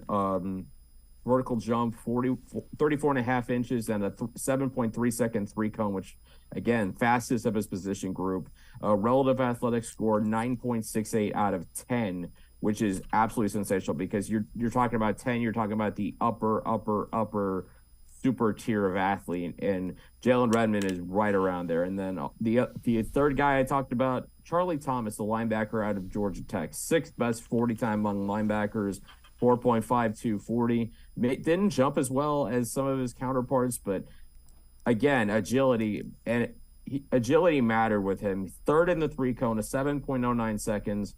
vertical jump, 34.5 inches, and a 7.3 second 3-cone, which, again, fastest of his position group. Relative athletic score, 9.68 out of 10, which is absolutely sensational because you're talking about 10, you're talking about the upper super tier of athlete, and Jalen Redmond is right around there. And then the third guy I talked about, Charlie Thomas, the linebacker out of Georgia Tech, 6th best 40 time among linebackers, 4.52 40. Didn't jump as well as some of his counterparts, but again, agility mattered with him. 3rd in the 3-cone, a 7.09 seconds.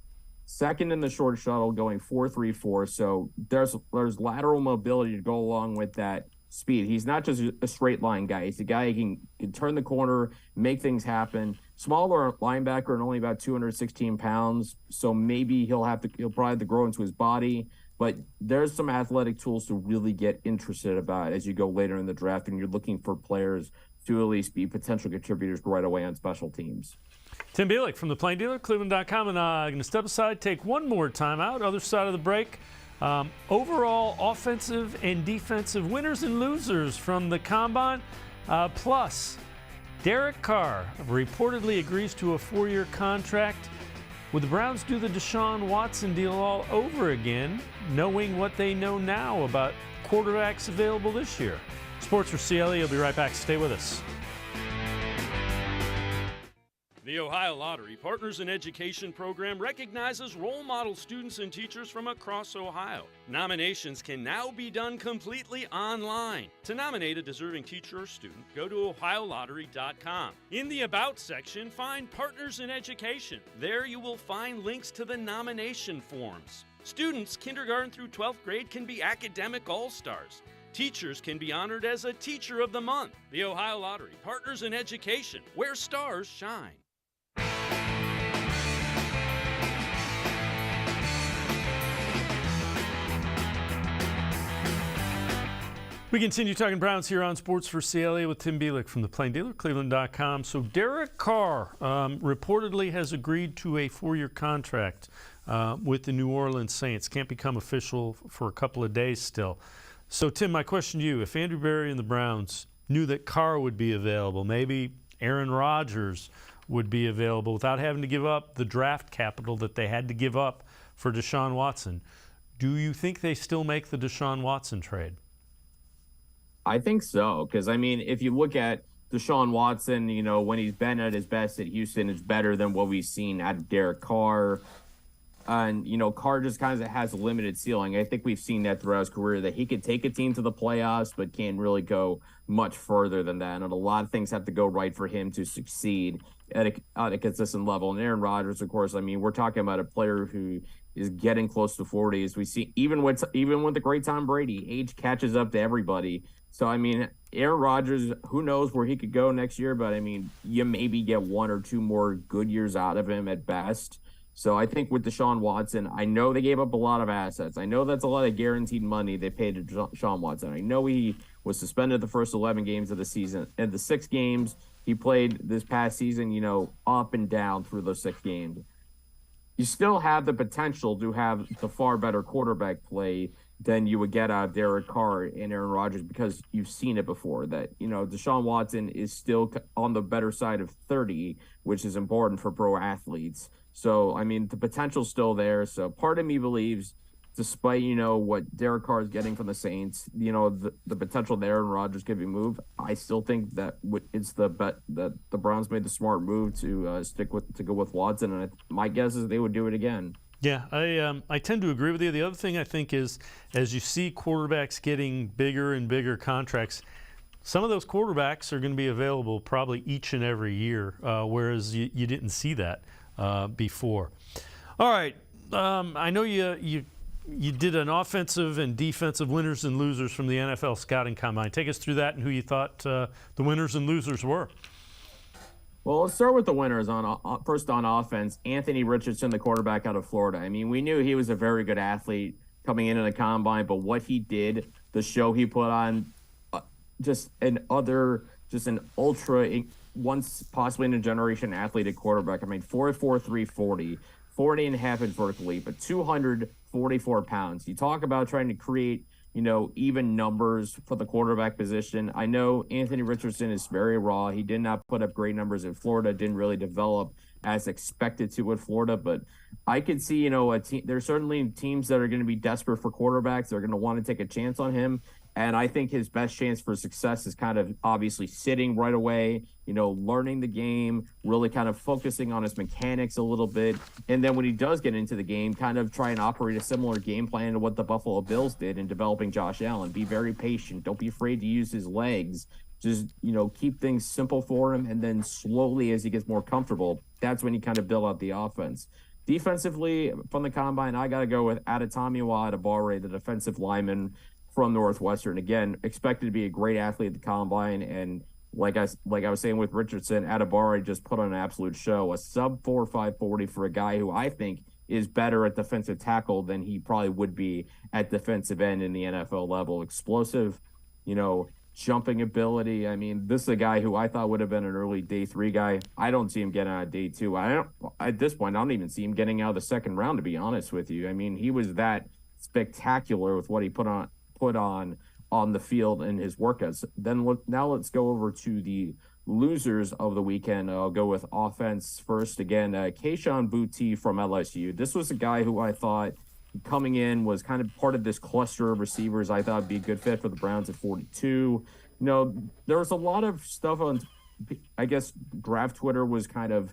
2nd in the short shuttle, going 4.34. So there's lateral mobility to go along with that speed. He's not just a straight line guy. He's a guy who can turn the corner, make things happen. Smaller linebacker and only about 216 pounds. So maybe he'll probably have to grow into his body. But there's some athletic tools to really get interested about as you go later in the draft and you're looking for players to at least be potential contributors right away on special teams. Tim Bielik from the Plain Dealer, cleveland.com, and I'm going to step aside, take one more timeout. Other side of the break, overall offensive and defensive winners and losers from the Combine. Plus, Derek Carr reportedly agrees to a 4-year contract. Would the Browns do the Deshaun Watson deal all over again, knowing what they know now about quarterbacks available this year? Sports4CLE, will be right back. Stay with us. The Ohio Lottery Partners in Education program recognizes role model students and teachers from across Ohio. Nominations can now be done completely online. To nominate a deserving teacher or student, go to ohiolottery.com. In the About section, find Partners in Education. There you will find links to the nomination forms. Students kindergarten through 12th grade can be academic all-stars. Teachers can be honored as a Teacher of the Month. The Ohio Lottery Partners in Education, where stars shine. We continue talking Browns here on Sports4CLE with Tim Bielik from the Plain Dealer, cleveland.com. So Derek Carr reportedly has agreed to a 4-year contract with the New Orleans Saints. Can't become official for a couple of days still. So, Tim, my question to you, if Andrew Berry and the Browns knew that Carr would be available, maybe Aaron Rodgers would be available without having to give up the draft capital that they had to give up for Deshaun Watson, do you think they still make the Deshaun Watson trade? I think so, because, I mean, if you look at Deshaun Watson, when he's been at his best at Houston, it's better than what we've seen out of Derek Carr. And, Carr just kind of has a limited ceiling. I think we've seen that throughout his career, that he could take a team to the playoffs, but can't really go much further than that. And a lot of things have to go right for him to succeed at a consistent level. And Aaron Rodgers, of course, we're talking about a player who is getting close to 40. As we see, even with the great Tom Brady, age catches up to everybody. So, Aaron Rodgers, who knows where he could go next year, but you maybe get one or two more good years out of him at best. So I think with Deshaun Watson, I know they gave up a lot of assets. I know that's a lot of guaranteed money they paid to Deshaun Watson. I know he was suspended the first 11 games of the season. And the 6 games he played this past season, up and down through those 6 games. You still have the potential to have the far better quarterback play than you would get out of Derek Carr and Aaron Rodgers, because you've seen it before that, Deshaun Watson is still on the better side of 30, which is important for pro athletes. So, the potential's still there. So part of me believes, despite, what Derek Carr is getting from the Saints, the potential there and Rodgers could be moved. I still think that it's the bet that the Browns made the smart move to go with Watson. And my guess is they would do it again. Yeah, I tend to agree with you. The other thing I think is, as you see quarterbacks getting bigger and bigger contracts, some of those quarterbacks are going to be available probably each and every year, whereas you didn't see that before. All right, I know you did an offensive and defensive winners and losers from the NFL Scouting Combine. Take us through that and who you thought the winners and losers were. Well, let's start with the winners. First on offense, Anthony Richardson, the quarterback out of Florida. We knew he was a very good athlete coming into the Combine, but what he did, the show he put on, just an ultra, once possibly in a generation athlete at quarterback. 4'4", 340, 40 and a half in vertical leap, but 244 pounds. You talk about trying to create, even numbers for the quarterback position. I know Anthony Richardson is very raw. He did not put up great numbers in Florida, didn't really develop as expected to with Florida, but I could see, there's certainly teams that are going to be desperate for quarterbacks. They're going to want to take a chance on him. And I think his best chance for success is kind of obviously sitting right away, learning the game, really kind of focusing on his mechanics a little bit. And then when he does get into the game, kind of try and operate a similar game plan to what the Buffalo Bills did in developing Josh Allen. Be very patient. Don't be afraid to use his legs. Just, keep things simple for him. And then slowly, as he gets more comfortable, that's when you kind of build out the offense. Defensively, from the Combine, I got to go with Adetomiwa Adebawore, the defensive lineman from Northwestern. Again, expected to be a great athlete at the Combine, and like I was saying with Richardson, Adebawore just put on an absolute show. A sub 4.5 40 for a guy who I think is better at defensive tackle than he probably would be at defensive end in the NFL level. Explosive, jumping ability. This is a guy who I thought would have been an early day 3 guy. I don't see him getting out of day 2. At this point, I don't even see him getting out of the second round, to be honest with you. He was that spectacular with what he put on the field in his workouts. Now let's go over to the losers of the weekend. I'll go with offense first. Again, Kayshon Boutte from LSU. This was a guy who I thought coming in was kind of part of this cluster of receivers. I thought would be a good fit for the Browns at 42. There was a lot of stuff on, I guess, draft Twitter was kind of,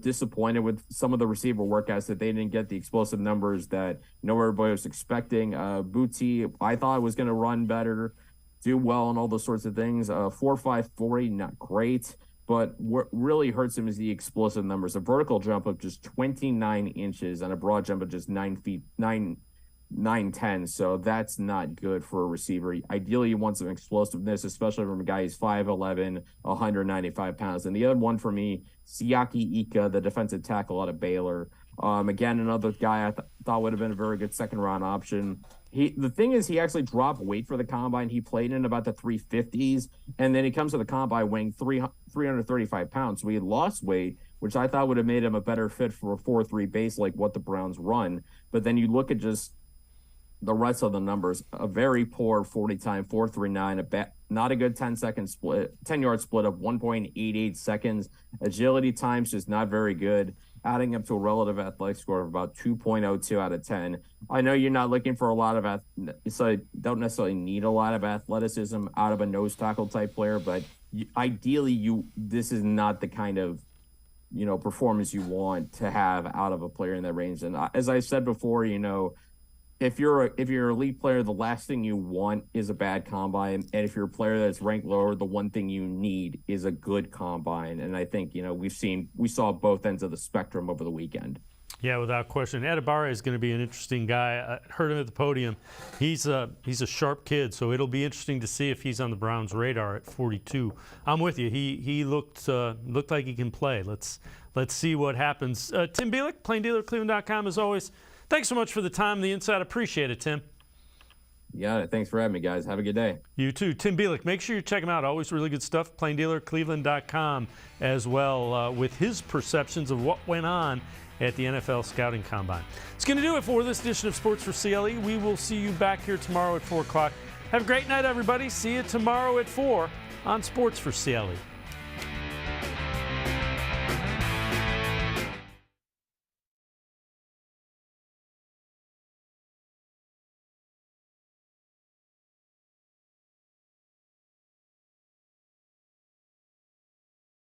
disappointed with some of the receiver workouts that they didn't get the explosive numbers that, everybody was expecting. Boutte, I thought was going to run better, do well, and all those sorts of things. 4.5 40, not great. But what really hurts him is the explosive numbers. A vertical jump of just 29 inches and a broad jump of just 9'10". So that's not good for a receiver. Ideally, you want some explosiveness, especially from a guy who's 5'11", 195 pounds. And the other one for me, Siaki Ika, the defensive tackle out of Baylor. Again, another guy I thought would have been a very good second-round option. The thing is, he actually dropped weight for the Combine. He played in about the 350s, and then he comes to the Combine weighing 335 pounds. So he had lost weight, which I thought would have made him a better fit for a 4-3 base like what the Browns run. But then you look at just the rest of the numbers, a very poor 40 time 4.39, not a good 10-second split, 10-yard split of 1.88 seconds. Agility times just not very good, adding up to a relative athletic score of about 2.02 out of 10. I know you're not looking for a lot of so don't necessarily need a lot of athleticism out of a nose tackle type player, but ideally this is not the kind of performance you want to have out of a player in that range. And as I said before, if you're an elite player, the last thing you want is a bad combine. And if you're a player that's ranked lower, the one thing you need is a good combine. And I think, we saw both ends of the spectrum over the weekend. Yeah, without question. Adibare is going to be an interesting guy. I heard him at the podium. He's a sharp kid, so it'll be interesting to see if he's on the Browns' radar at 42. I'm with you. He looked like he can play. Let's see what happens. Tim Bielik, plain dealer, cleveland.com, as always. Thanks so much for the time and the insight. Appreciate it, Tim. Yeah, thanks for having me, guys. Have a good day. You too. Tim Bielik, make sure you check him out. Always really good stuff. Plain dealer, cleveland.com as well, with his perceptions of what went on at the NFL Scouting Combine. It's going to do it for this edition of Sports for CLE. We will see you back here tomorrow at 4 o'clock. Have a great night, everybody. See you tomorrow at 4 on Sports for CLE.